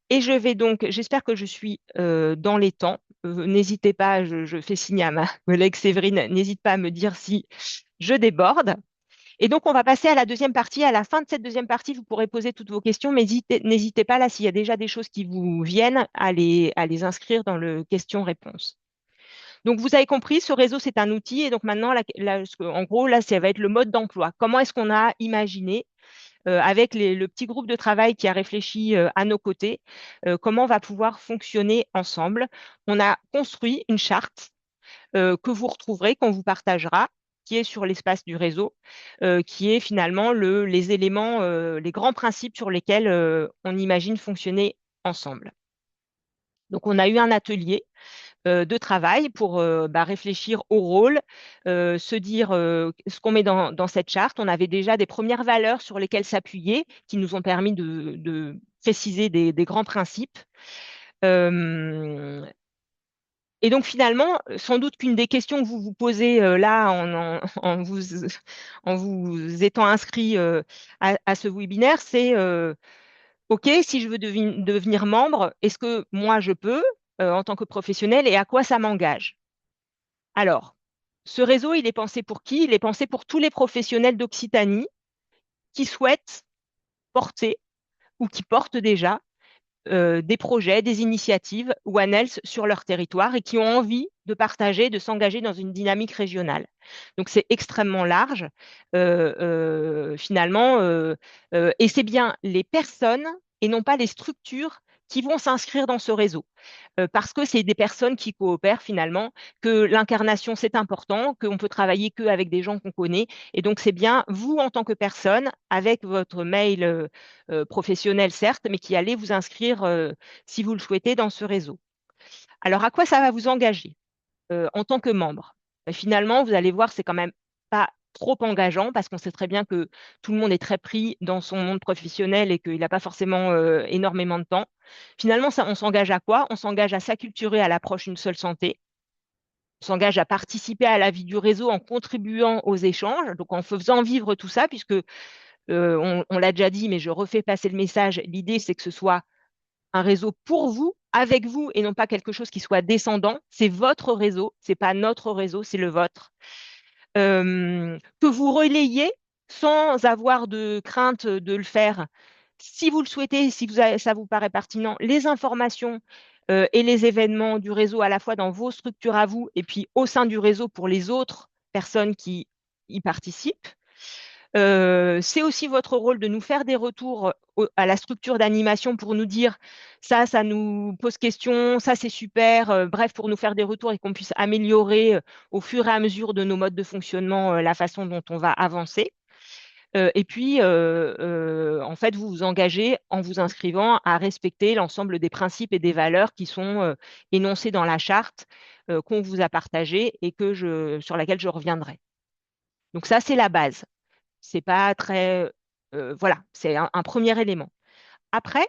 Et je vais donc, j'espère que je suis dans les temps. N'hésitez pas, je fais signe à ma collègue Séverine, n'hésite pas à me dire si je déborde. Et donc, on va passer à la deuxième partie. À la fin de cette deuxième partie, vous pourrez poser toutes vos questions, mais n'hésitez pas là, s'il y a déjà des choses qui vous viennent, à les inscrire dans le questions-réponses. Donc, vous avez compris, ce réseau, c'est un outil. Et donc, maintenant, en gros, là, ça va être le mode d'emploi. Comment est-ce qu'on a imaginé, avec le petit groupe de travail qui a réfléchi à nos côtés, comment on va pouvoir fonctionner ensemble? On a construit une charte que vous retrouverez, qu'on vous partagera, qui est sur l'espace du réseau, qui est finalement les éléments, les grands principes sur lesquels on imagine fonctionner ensemble. Donc, on a eu un atelier de travail pour réfléchir au rôle, se dire ce qu'on met dans cette charte. On avait déjà des premières valeurs sur lesquelles s'appuyer, qui nous ont permis de préciser des grands principes. Et donc finalement, sans doute qu'une des questions que vous vous posez là en vous étant inscrit à ce webinaire, c'est OK, si je veux devenir membre, est-ce que moi je peux en tant que professionnel et à quoi ça m'engage? Alors, ce réseau, il est pensé pour qui? Il est pensé pour tous les professionnels d'Occitanie qui souhaitent porter ou qui portent déjà des projets, des initiatives One Health sur leur territoire et qui ont envie de partager, de s'engager dans une dynamique régionale. Donc c'est extrêmement large finalement, et c'est bien les personnes et non pas les structures qui vont s'inscrire dans ce réseau. Parce que c'est des personnes qui coopèrent finalement, que l'incarnation c'est important, qu'on peut travailler qu'avec des gens qu'on connaît. Et donc c'est bien vous en tant que personne, avec votre mail professionnel certes, mais qui allez vous inscrire si vous le souhaitez dans ce réseau. Alors à quoi ça va vous engager en tant que membre? Finalement, vous allez voir, c'est quand même pas trop engageant parce qu'on sait très bien que tout le monde est très pris dans son monde professionnel et qu'il n'a pas forcément énormément de temps. Finalement, on s'engage à quoi? On s'engage à s'acculturer à l'approche d'une seule santé. On s'engage à participer à la vie du réseau en contribuant aux échanges, donc en faisant vivre tout ça, puisque on l'a déjà dit, mais je refais passer le message. L'idée, c'est que ce soit un réseau pour vous, avec vous, et non pas quelque chose qui soit descendant. C'est votre réseau, c'est pas notre réseau, c'est le vôtre. Que vous relayez sans avoir de crainte de le faire. Si vous le souhaitez, si ça vous paraît pertinent, les informations et les événements du réseau à la fois dans vos structures à vous et puis au sein du réseau pour les autres personnes qui y participent. C'est aussi votre rôle de nous faire des retours à la structure d'animation pour nous dire ça nous pose question, ça c'est super, bref, pour nous faire des retours et qu'on puisse améliorer au fur et à mesure de nos modes de fonctionnement la façon dont on va avancer. Et puis, en fait, vous vous engagez en vous inscrivant à respecter l'ensemble des principes et des valeurs qui sont énoncés dans la charte qu'on vous a partagée et sur laquelle je reviendrai. Donc ça, c'est la base. C'est pas très... voilà, c'est un premier élément. Après,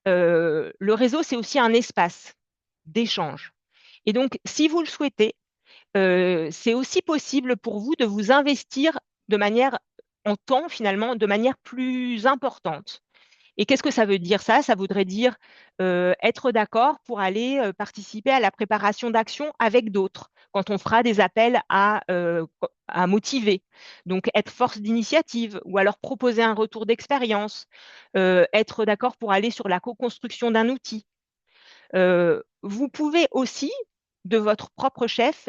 le réseau, c'est aussi un espace d'échange. Et donc, si vous le souhaitez, c'est aussi possible pour vous de vous investir de manière, en temps finalement, de manière plus importante. Et qu'est-ce que ça veut dire ça? Ça voudrait dire être d'accord pour aller participer à la préparation d'actions avec d'autres, quand on fera des appels à motiver. Donc, être force d'initiative ou alors proposer un retour d'expérience, être d'accord pour aller sur la co-construction d'un outil. Vous pouvez aussi, de votre propre chef,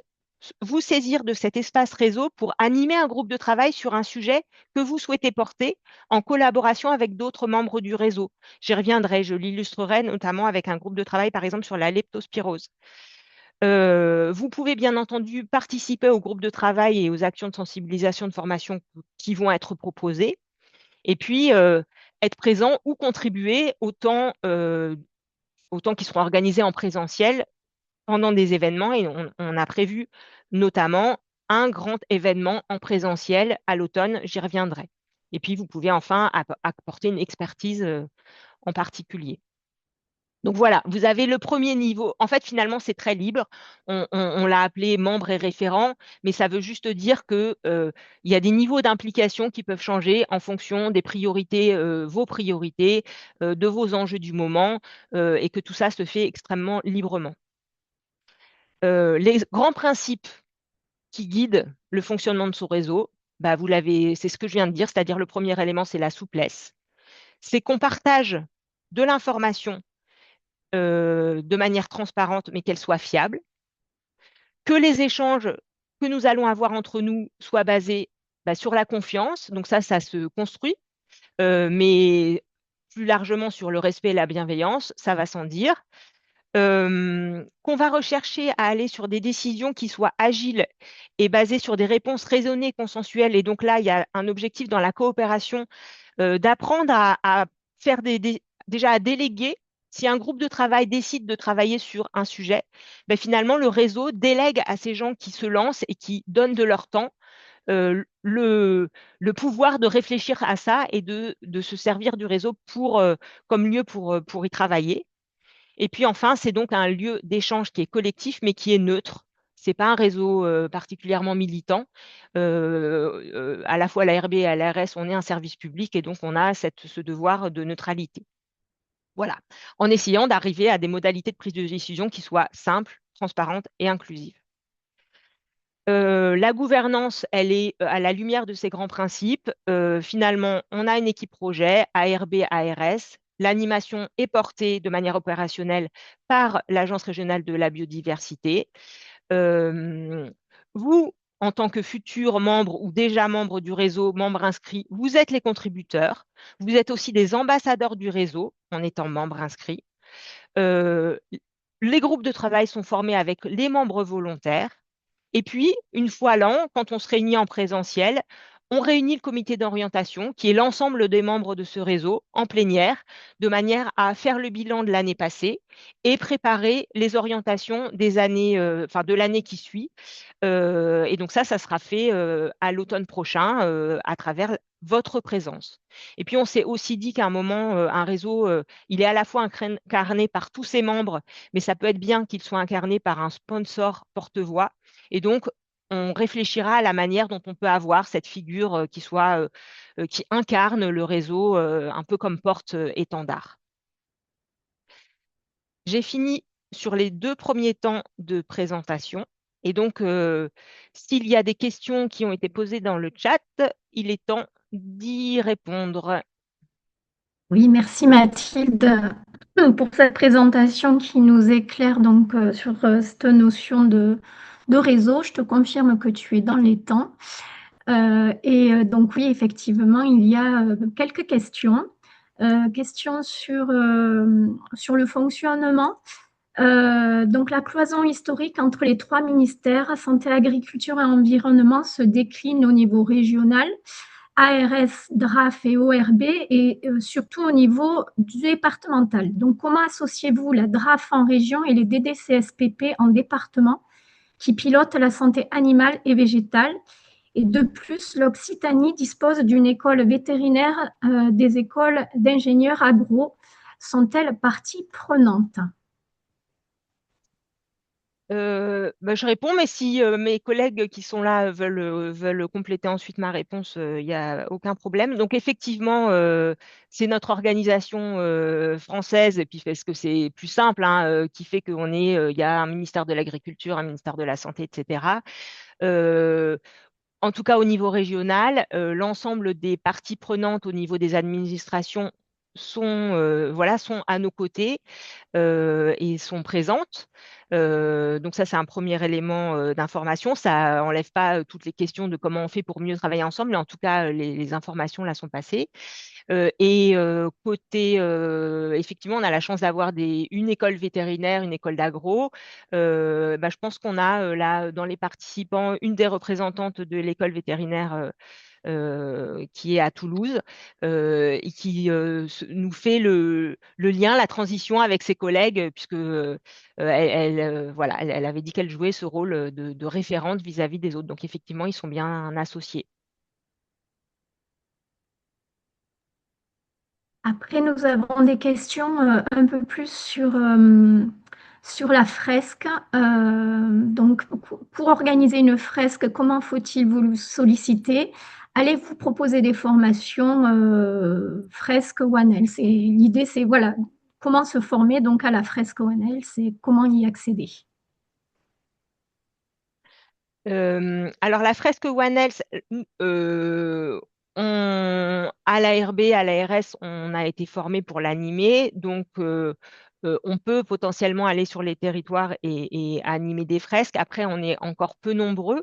vous saisir de cet espace réseau pour animer un groupe de travail sur un sujet que vous souhaitez porter en collaboration avec d'autres membres du réseau. J'y reviendrai, je l'illustrerai notamment avec un groupe de travail, par exemple, sur la leptospirose. Vous pouvez bien entendu participer au groupe de travail et aux actions de sensibilisation de formation qui vont être proposées. Et puis, être présent ou contribuer autant qui seront organisés en présentiel pendant des événements. Et on a prévu notamment un grand événement en présentiel à l'automne, j'y reviendrai. Et puis, vous pouvez enfin apporter une expertise en particulier. Donc voilà, vous avez le premier niveau. En fait, finalement, c'est très libre. On l'a appelé membre et référent, mais ça veut juste dire que il y a des niveaux d'implication qui peuvent changer en fonction des priorités, vos priorités, de vos enjeux du moment, et que tout ça se fait extrêmement librement. Les grands principes qui guident le fonctionnement de ce réseau, bah, c'est ce que je viens de dire, c'est-à-dire le premier élément, c'est la souplesse. C'est qu'on partage de l'information de manière transparente, mais qu'elle soit fiable, que les échanges que nous allons avoir entre nous soient basés sur la confiance, donc ça se construit, mais plus largement sur le respect et la bienveillance, ça va sans dire. Qu'on va rechercher à aller sur des décisions qui soient agiles et basées sur des réponses raisonnées, consensuelles. Et donc là, il y a un objectif dans la coopération d'apprendre à faire déjà à déléguer. Si un groupe de travail décide de travailler sur un sujet, finalement, le réseau délègue à ces gens qui se lancent et qui donnent de leur temps le pouvoir de réfléchir à ça et de se servir du réseau comme lieu pour y travailler. Et puis enfin, c'est donc un lieu d'échange qui est collectif, mais qui est neutre. Ce n'est pas un réseau particulièrement militant. À la fois à l'ARB et à l'ARS, on est un service public et donc on a ce devoir de neutralité. Voilà, en essayant d'arriver à des modalités de prise de décision qui soient simples, transparentes et inclusives. La gouvernance, elle est à la lumière de ces grands principes. Finalement, on a une équipe projet, ARB, ARS. L'animation est portée de manière opérationnelle par l'Agence régionale de la biodiversité. Vous, en tant que futurs membres ou déjà membres du réseau, membres inscrits, vous êtes les contributeurs. Vous êtes aussi des ambassadeurs du réseau en étant membres inscrits. Les groupes de travail sont formés avec les membres volontaires. Et puis, une fois l'an, quand on se réunit en présentiel, on réunit le comité d'orientation, qui est l'ensemble des membres de ce réseau, en plénière, de manière à faire le bilan de l'année passée et préparer les orientations de l'année qui suit. Et donc ça sera fait à l'automne prochain à travers votre présence. Et puis, on s'est aussi dit qu'à un moment, un réseau, il est à la fois incarné par tous ses membres, mais ça peut être bien qu'il soit incarné par un sponsor porte-voix. Et donc, on réfléchira à la manière dont on peut avoir cette figure qui incarne le réseau un peu comme porte-étendard. J'ai fini sur les 2 premiers temps de présentation. Et donc, s'il y a des questions qui ont été posées dans le chat, il est temps d'y répondre. Oui, merci Mathilde pour cette présentation qui nous éclaire donc sur cette notion de réseau. Je te confirme que tu es dans les temps. Donc oui, effectivement, il y a quelques questions. Questions sur le fonctionnement. Donc la cloison historique entre les 3 ministères, santé, agriculture et environnement, se décline au niveau régional ARS, DRAF et ORB et surtout au niveau départemental. Donc, comment associez-vous la DRAF en région et les DDCSPP en département qui pilotent la santé animale et végétale? Et de plus, l'Occitanie dispose d'une école vétérinaire, des écoles d'ingénieurs agro. Sont-elles partie prenante? Je réponds, mais si mes collègues qui sont là veulent compléter ensuite ma réponse, il n'y a aucun problème. Donc effectivement, c'est notre organisation française, et puis parce que c'est plus simple, hein, qui fait il y a un ministère de l'Agriculture, un ministère de la Santé, etc. Euh, En tout cas, au niveau régional, l'ensemble des parties prenantes au niveau des administrations sont à nos côtés et sont présentes. Donc ça, c'est un premier élément d'information. Ça n'enlève pas toutes les questions de comment on fait pour mieux travailler ensemble, mais en tout cas, les informations là sont passées. Côté, effectivement, on a la chance d'avoir une école vétérinaire, une école d'agro. Je pense qu'on a là, dans les participants, une des représentantes de l'école vétérinaire qui est à Toulouse et qui nous fait le lien, la transition avec ses collègues, puisque elle avait dit qu'elle jouait ce rôle de référente vis-à-vis des autres. Donc effectivement, ils sont bien associés. Après, nous avons des questions un peu plus sur la fresque. Donc, pour organiser une fresque, comment faut-il vous solliciter? Allez-vous proposer des formations fresque One Health? Et l'idée, c'est voilà, comment se former donc à la fresque One Health et comment y accéder? Alors, la fresque One Health, à l'ARB, à l'ARS, on a été formé pour l'animer. Donc, on peut potentiellement aller sur les territoires et animer des fresques. Après, on est encore peu nombreux.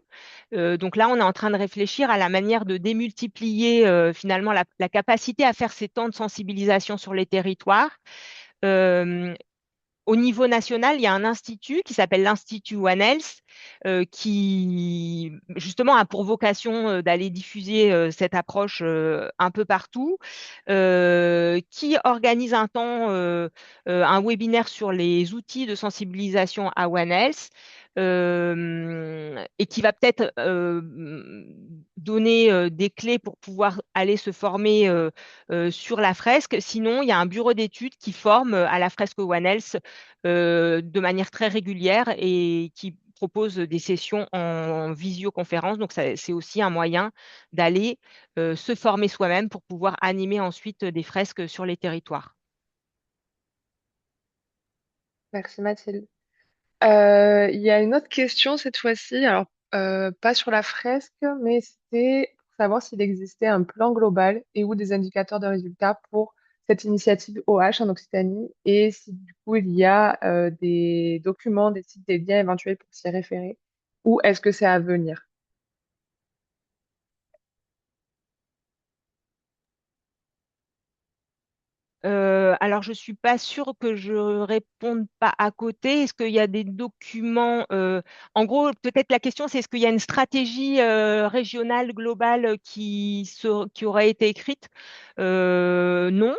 Donc là, on est en train de réfléchir à la manière de démultiplier finalement la capacité à faire ces temps de sensibilisation sur les territoires. Euh, Au niveau national, il y a un institut qui s'appelle l'Institut One Health, qui justement a pour vocation d'aller diffuser cette approche un peu partout, qui organise un webinaire sur les outils de sensibilisation à One Health. Et qui va peut-être donner des clés pour pouvoir aller se former sur la fresque. Sinon, il y a un bureau d'études qui forme à la fresque One Health de manière très régulière et qui propose des sessions en visioconférence. Donc, c'est aussi un moyen d'aller se former soi-même pour pouvoir animer ensuite des fresques sur les territoires. Merci Mathilde. Il y a une autre question cette fois-ci, alors pas sur la fresque, mais c'était pour savoir s'il existait un plan global et ou des indicateurs de résultats pour cette initiative OH en Occitanie et si du coup il y a des documents, des sites, des liens éventuels pour s'y référer ou est-ce que c'est à venir? Alors, je ne suis pas sûre que je réponde pas à côté. Est-ce qu'il y a des documents en gros, peut-être la question, c'est est-ce qu'il y a une stratégie régionale, globale qui aurait été écrite? Non.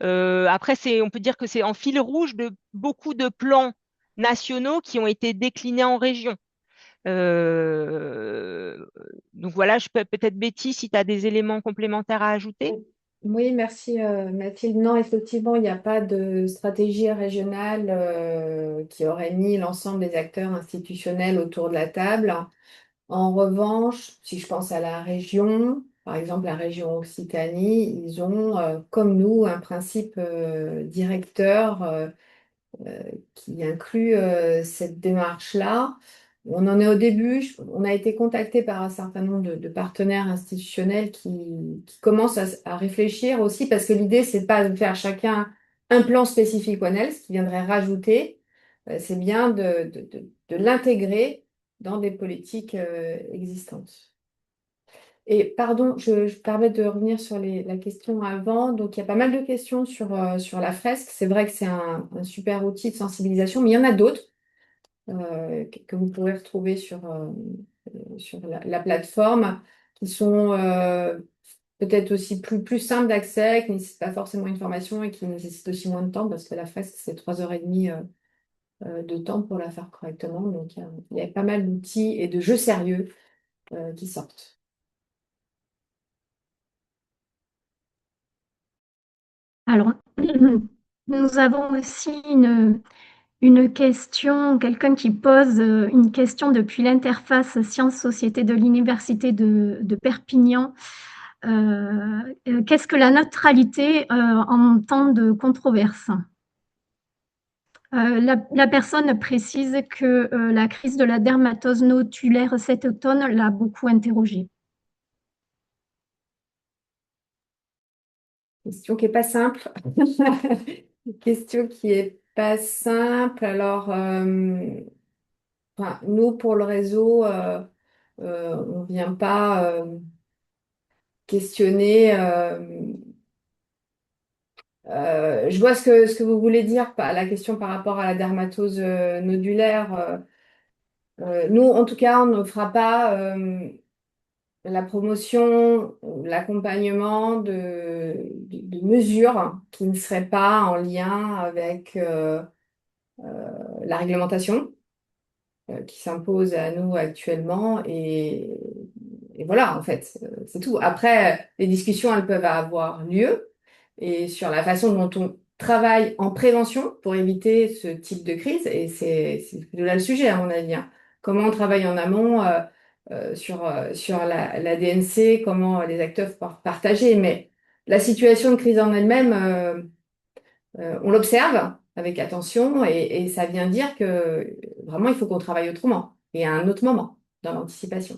Après, on peut dire que c'est en fil rouge de beaucoup de plans nationaux qui ont été déclinés en région. Euh, donc voilà, je peux peut-être Betty, si tu as des éléments complémentaires à ajouter. Oui, merci Mathilde. Non, effectivement, il n'y a pas de stratégie régionale qui aurait mis l'ensemble des acteurs institutionnels autour de la table. En revanche, si je pense à la région, par exemple la région Occitanie, ils ont, comme nous, un principe directeur qui inclut cette démarche-là. On en est au début. On a été contacté par un certain nombre de partenaires institutionnels qui commencent à réfléchir aussi, parce que l'idée, c'est pas de faire chacun un plan spécifique One Health qui viendrait rajouter. C'est bien de l'intégrer dans des politiques existantes. Et pardon, je permets de revenir sur la question avant. Donc, il y a pas mal de questions sur la fresque. C'est vrai que c'est un super outil de sensibilisation, mais il y en a d'autres que vous pourrez retrouver sur la plateforme qui sont peut-être aussi plus simple d'accès, qui ne nécessite pas forcément une formation et qui nécessite aussi moins de temps parce que la fresque, c'est 3 heures et demie de temps pour la faire correctement. Donc, il y a pas mal d'outils et de jeux sérieux qui sortent. Alors, nous avons aussi une question, quelqu'un qui pose une question depuis l'interface sciences-société de l'Université de Perpignan. Qu'est-ce que la neutralité en temps de controverse? La personne précise que la crise de la dermatose nodulaire cet automne l'a beaucoup interrogée. Question qui n'est pas simple. Question qui est pas simple. Alors, enfin, nous, pour le réseau, on ne vient pas questionner. Je vois ce que vous voulez dire, la question par rapport à la dermatose nodulaire. Nous, en tout cas, on ne fera pas la promotion, l'accompagnement de mesures qui ne seraient pas en lien avec la réglementation qui s'impose à nous actuellement. Et voilà, en fait, c'est tout. Après, les discussions, elles peuvent avoir lieu et sur la façon dont on travaille en prévention pour éviter ce type de crise. Et c'est de là le sujet, à mon avis, hein. Comment on travaille en amont sur la DNC, comment les acteurs peuvent partager. Mais la situation de crise en elle-même, on l'observe avec attention et ça vient dire que vraiment, il faut qu'on travaille autrement et à un autre moment dans l'anticipation.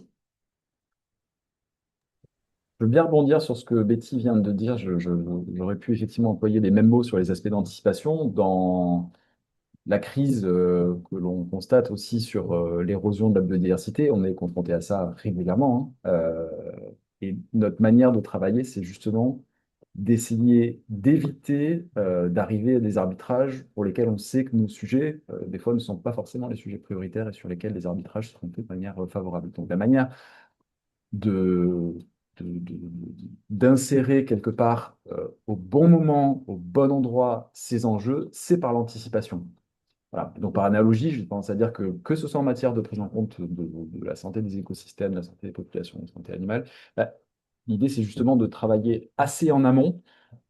Je veux bien rebondir sur ce que Betty vient de dire. J'aurais pu effectivement employer les mêmes mots sur les aspects d'anticipation. Dans la crise que l'on constate aussi sur l'érosion de la biodiversité, on est confronté à ça régulièrement, hein. Et notre manière de travailler, c'est justement d'essayer d'éviter d'arriver à des arbitrages pour lesquels on sait que nos sujets, des fois, ne sont pas forcément les sujets prioritaires et sur lesquels les arbitrages seront faits de manière favorable. Donc la manière de, d'insérer quelque part au bon moment, au bon endroit ces enjeux, c'est par l'anticipation. Voilà. Donc, par analogie, j'ai tendance à dire que ce soit en matière de prise en compte de la santé des écosystèmes, de la santé des populations, de la santé animale, bah, l'idée, c'est justement de travailler assez en amont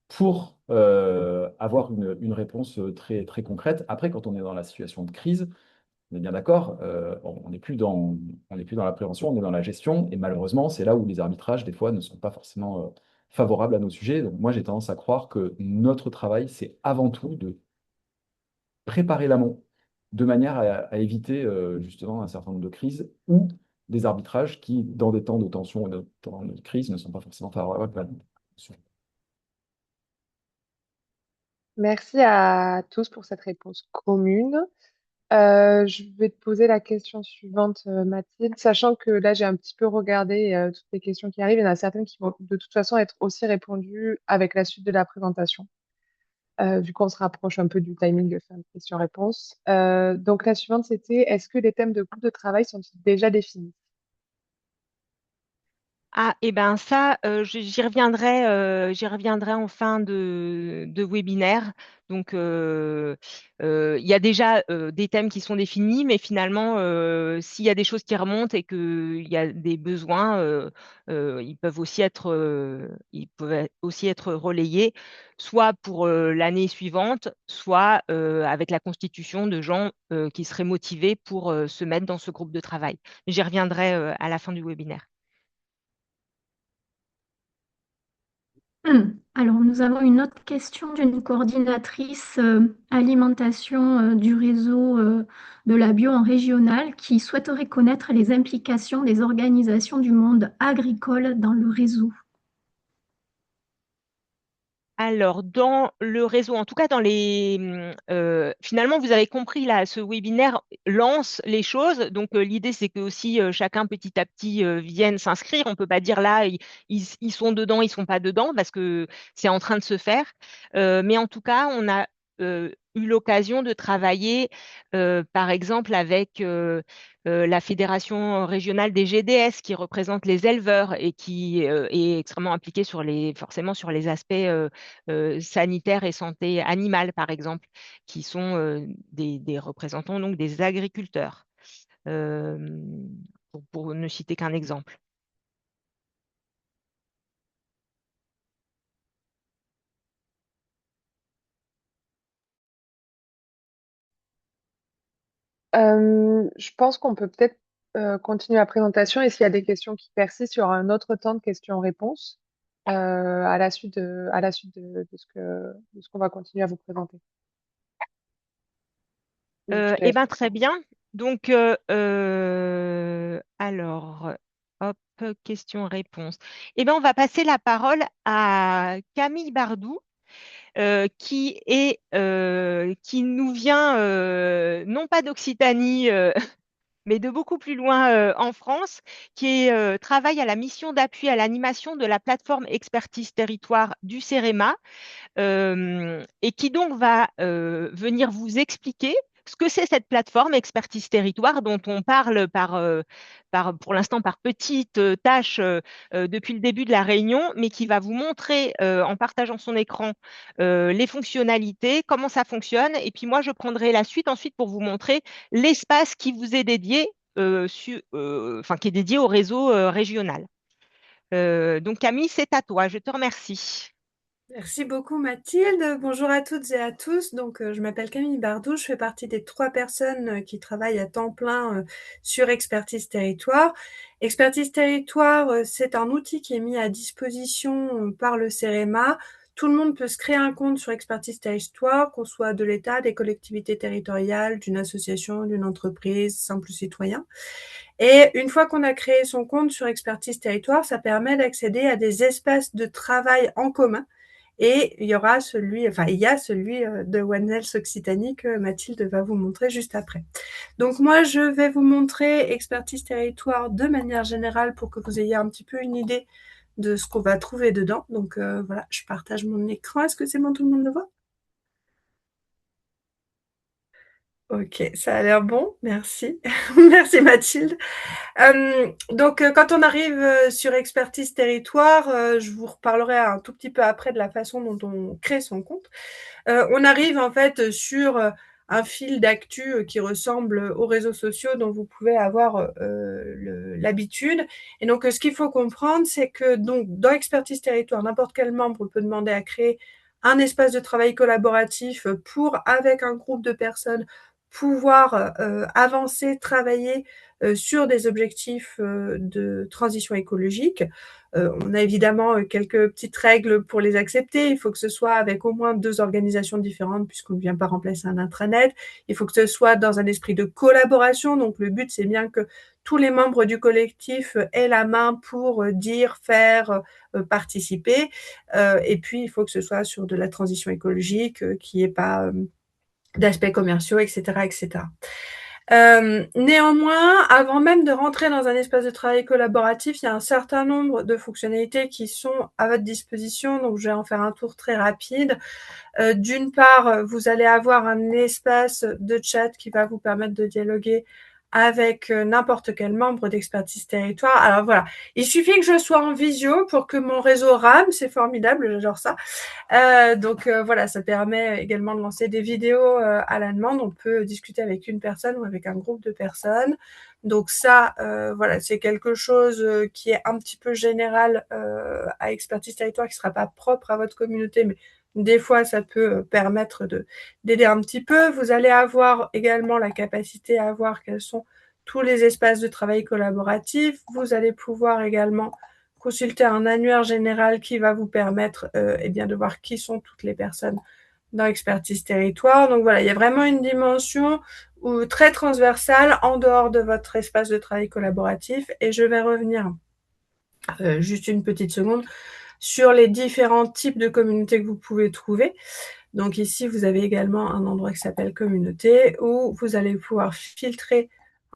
pour avoir une réponse très, très concrète. Après, quand on est dans la situation de crise, on est bien d'accord, on n'est plus dans la prévention, on est dans la gestion. Et malheureusement, c'est là où les arbitrages, des fois, ne sont pas forcément favorables à nos sujets. Donc, moi, j'ai tendance à croire que notre travail, c'est avant tout de préparer l'amont de manière à éviter justement un certain nombre de crises ou des arbitrages qui, dans des temps de tension et de temps de crise, ne sont pas forcément favorables à nous. Merci à tous pour cette réponse commune. Je vais te poser la question suivante, Mathilde, sachant que là, j'ai un petit peu regardé toutes les questions qui arrivent. Il y en a certaines qui vont de toute façon être aussi répondues avec la suite de la présentation, vu qu'on se rapproche un peu du timing de fin de question-réponse. Donc, la suivante, c'était, est-ce que les thèmes de groupe de travail sont déjà définis? Ah, et ben ça, j'y reviendrai en fin de webinaire. Donc, il y a déjà des thèmes qui sont définis, mais finalement, s'il y a des choses qui remontent et qu'il y a des besoins, ils peuvent aussi être relayés, soit pour l'année suivante, soit avec la constitution de gens qui seraient motivés pour se mettre dans ce groupe de travail. J'y reviendrai à la fin du webinaire. Alors, nous avons une autre question d'une coordinatrice alimentation du réseau de la bio en régional qui souhaiterait connaître les implications des organisations du monde agricole dans le réseau. Alors, dans le réseau, en tout cas finalement, vous avez compris là, ce webinaire lance les choses. Donc, l'idée, c'est que aussi chacun petit à petit vienne s'inscrire. On peut pas dire là, ils sont dedans, ils sont pas dedans, parce que c'est en train de se faire. Mais en tout cas, on a eu l'occasion de travailler, par exemple, avec la Fédération régionale des GDS, qui représente les éleveurs et qui est extrêmement impliquée forcément sur les aspects sanitaires et santé animale, par exemple, qui sont des représentants donc des agriculteurs, euh, pour ne citer qu'un exemple. Je pense qu'on peut peut-être continuer la présentation et s'il y a des questions qui persistent, il y aura un autre temps de questions-réponses à la suite de ce qu'on va continuer à vous présenter. Donc, je te Eh laisse bien, faire très ça. bien. Donc, alors, hop, question-réponse. Eh bien, on va passer la parole à Camille Bardou, qui nous vient non pas d'Occitanie, mais de beaucoup plus loin en France, travaille à la mission d'appui à l'animation de la plateforme Expertise Territoire du CEREMA, et qui donc va venir vous expliquer ce que c'est cette plateforme Expertise Territoire dont on parle pour l'instant par petites tâches depuis le début de la réunion, mais qui va vous montrer en partageant son écran les fonctionnalités, comment ça fonctionne. Et puis moi, je prendrai la suite ensuite pour vous montrer l'espace qui vous est dédié, enfin, qui est dédié au réseau régional. Donc Camille, c'est à toi. Je te remercie. Merci beaucoup Mathilde. Bonjour à toutes et à tous. Donc, je m'appelle Camille Bardou. Je fais partie des 3 personnes qui travaillent à temps plein sur Expertise Territoire. Expertise Territoire, c'est un outil qui est mis à disposition par le CEREMA. Tout le monde peut se créer un compte sur Expertise Territoire, qu'on soit de l'État, des collectivités territoriales, d'une association, d'une entreprise, simple citoyen. Et une fois qu'on a créé son compte sur Expertise Territoire, ça permet d'accéder à des espaces de travail en commun. Et il y a celui de One Health Occitanie que Mathilde va vous montrer juste après. Donc moi, je vais vous montrer Expertise Territoire de manière générale pour que vous ayez un petit peu une idée de ce qu'on va trouver dedans. Donc voilà, je partage mon écran. Est-ce que c'est bon, tout le monde le voit? Ok, ça a l'air bon, merci. Merci Mathilde. Donc, quand on arrive sur Expertise Territoire, je vous reparlerai un tout petit peu après de la façon dont on crée son compte. On arrive en fait sur un fil d'actu qui ressemble aux réseaux sociaux dont vous pouvez avoir l'habitude. Et donc, ce qu'il faut comprendre, c'est que donc dans Expertise Territoire, n'importe quel membre peut demander à créer un espace de travail collaboratif pour, avec un groupe de personnes, pouvoir avancer, travailler sur des objectifs de transition écologique. On a évidemment quelques petites règles pour les accepter. Il faut que ce soit avec au moins 2 organisations différentes puisqu'on ne vient pas remplacer un intranet. Il faut que ce soit dans un esprit de collaboration. Donc le but, c'est bien que tous les membres du collectif aient la main pour dire, faire, participer. Et puis, il faut que ce soit sur de la transition écologique, qu'il n'y ait pas d'aspects commerciaux, etc., etc. Néanmoins, avant même de rentrer dans un espace de travail collaboratif, il y a un certain nombre de fonctionnalités qui sont à votre disposition, donc je vais en faire un tour très rapide. D'une part, vous allez avoir un espace de chat qui va vous permettre de dialoguer avec n'importe quel membre d'Expertise Territoire. Alors voilà, il suffit que je sois en visio pour que mon réseau rame, c'est formidable, j'adore ça. Donc voilà, ça permet également de lancer des vidéos à la demande. On peut discuter avec une personne ou avec un groupe de personnes. Donc ça, voilà, c'est quelque chose qui est un petit peu général à Expertise Territoire, qui ne sera pas propre à votre communauté, mais des fois, ça peut permettre d'aider un petit peu. Vous allez avoir également la capacité à voir quels sont tous les espaces de travail collaboratif. Vous allez pouvoir également consulter un annuaire général qui va vous permettre de voir qui sont toutes les personnes dans Expertise Territoire. Donc voilà, il y a vraiment une dimension très transversale en dehors de votre espace de travail collaboratif. Et je vais revenir juste une petite seconde sur les différents types de communautés que vous pouvez trouver. Donc ici, vous avez également un endroit qui s'appelle communauté où vous allez pouvoir filtrer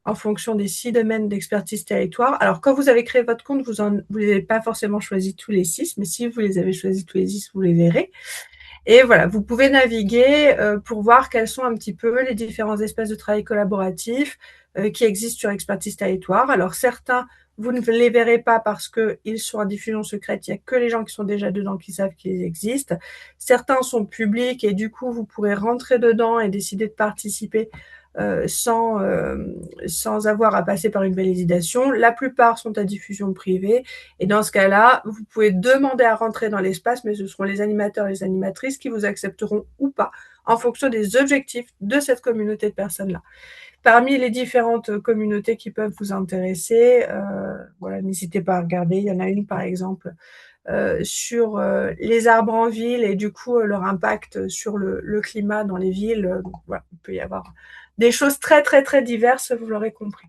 en fonction des 6 domaines d'Expertise Territoire. Alors, quand vous avez créé votre compte, vous n'avez pas forcément choisi tous les 6, mais si vous les avez choisis tous les 6, vous les verrez. Et voilà, vous pouvez naviguer pour voir quels sont un petit peu les différents espaces de travail collaboratifs qui existent sur Expertise Territoire. Alors certains, vous ne les verrez pas parce qu'ils sont en diffusion secrète, il n'y a que les gens qui sont déjà dedans qui savent qu'ils existent. Certains sont publics et du coup, vous pourrez rentrer dedans et décider de participer sans avoir à passer par une validation. La plupart sont à diffusion privée et dans ce cas-là, vous pouvez demander à rentrer dans l'espace, mais ce seront les animateurs et les animatrices qui vous accepteront ou pas en fonction des objectifs de cette communauté de personnes-là. Parmi les différentes communautés qui peuvent vous intéresser, voilà, n'hésitez pas à regarder. Il y en a une, par exemple, sur les arbres en ville et du coup leur impact sur le climat dans les villes. Donc, voilà, il peut y avoir des choses très, très, très diverses, vous l'aurez compris.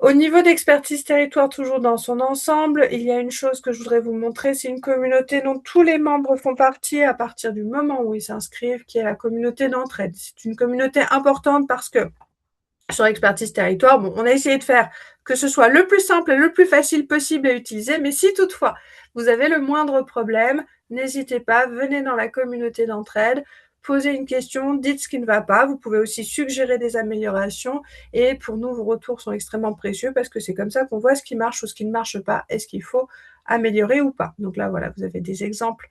Au niveau d'Expertise Territoire, toujours dans son ensemble, il y a une chose que je voudrais vous montrer, c'est une communauté dont tous les membres font partie à partir du moment où ils s'inscrivent, qui est la communauté d'entraide. C'est une communauté importante parce que sur Expertise Territoire, bon, on a essayé de faire que ce soit le plus simple et le plus facile possible à utiliser, mais si toutefois vous avez le moindre problème, n'hésitez pas, venez dans la communauté d'entraide, posez une question, dites ce qui ne va pas, vous pouvez aussi suggérer des améliorations et pour nous, vos retours sont extrêmement précieux parce que c'est comme ça qu'on voit ce qui marche ou ce qui ne marche pas et ce qu'il faut améliorer ou pas. Donc là, voilà, vous avez des exemples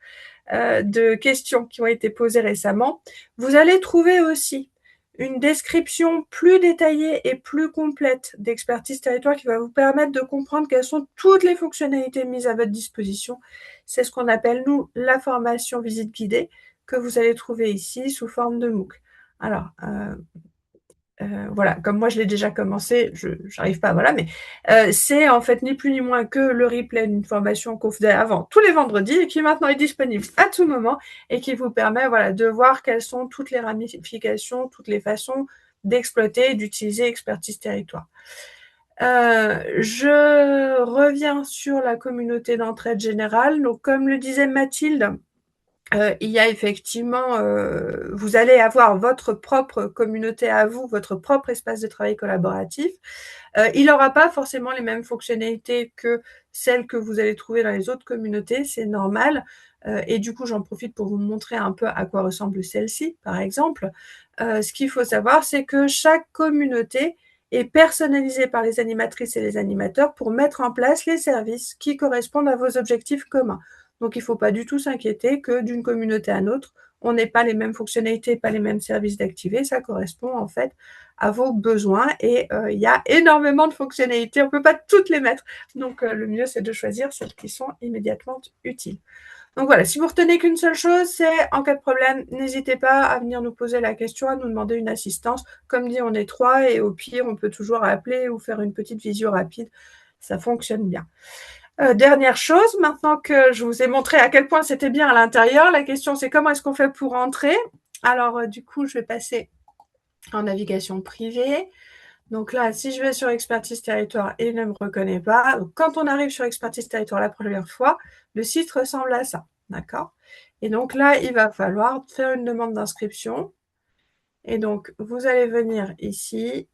de questions qui ont été posées récemment. Vous allez trouver aussi une description plus détaillée et plus complète d'Expertise Territoire qui va vous permettre de comprendre quelles sont toutes les fonctionnalités mises à votre disposition. C'est ce qu'on appelle, nous, la formation visite guidée que vous allez trouver ici sous forme de MOOC. Alors, voilà, comme moi je l'ai déjà commencé, je n'arrive pas, voilà, mais c'est en fait ni plus ni moins que le replay d'une formation qu'on faisait avant tous les vendredis et qui maintenant est disponible à tout moment et qui vous permet voilà, de voir quelles sont toutes les ramifications, toutes les façons d'exploiter et d'utiliser Expertise Territoire. Je reviens sur la communauté d'entraide générale. Donc, comme le disait Mathilde, il y a effectivement, vous allez avoir votre propre communauté à vous, votre propre espace de travail collaboratif. Il n'aura pas forcément les mêmes fonctionnalités que celles que vous allez trouver dans les autres communautés, c'est normal. Et du coup, j'en profite pour vous montrer un peu à quoi ressemble celle-ci, par exemple. Ce qu'il faut savoir, c'est que chaque communauté est personnalisée par les animatrices et les animateurs pour mettre en place les services qui correspondent à vos objectifs communs. Donc, il ne faut pas du tout s'inquiéter que d'une communauté à l'autre, on n'ait pas les mêmes fonctionnalités, pas les mêmes services d'activer. Ça correspond en fait à vos besoins et il y a énormément de fonctionnalités. On ne peut pas toutes les mettre. Donc, le mieux, c'est de choisir celles qui sont immédiatement utiles. Donc voilà, si vous retenez qu'une seule chose, c'est en cas de problème, n'hésitez pas à venir nous poser la question, à nous demander une assistance. Comme dit, on est 3 et au pire, on peut toujours appeler ou faire une petite visio rapide. Ça fonctionne bien. Dernière chose, maintenant que je vous ai montré à quel point c'était bien à l'intérieur, la question c'est comment est-ce qu'on fait pour entrer? Alors du coup, je vais passer en navigation privée. Donc là, si je vais sur Expertise Territoire, il ne me reconnaît pas. Donc, quand on arrive sur Expertise Territoire la première fois, le site ressemble à ça, d'accord? Et donc là, il va falloir faire une demande d'inscription. Et donc, vous allez venir ici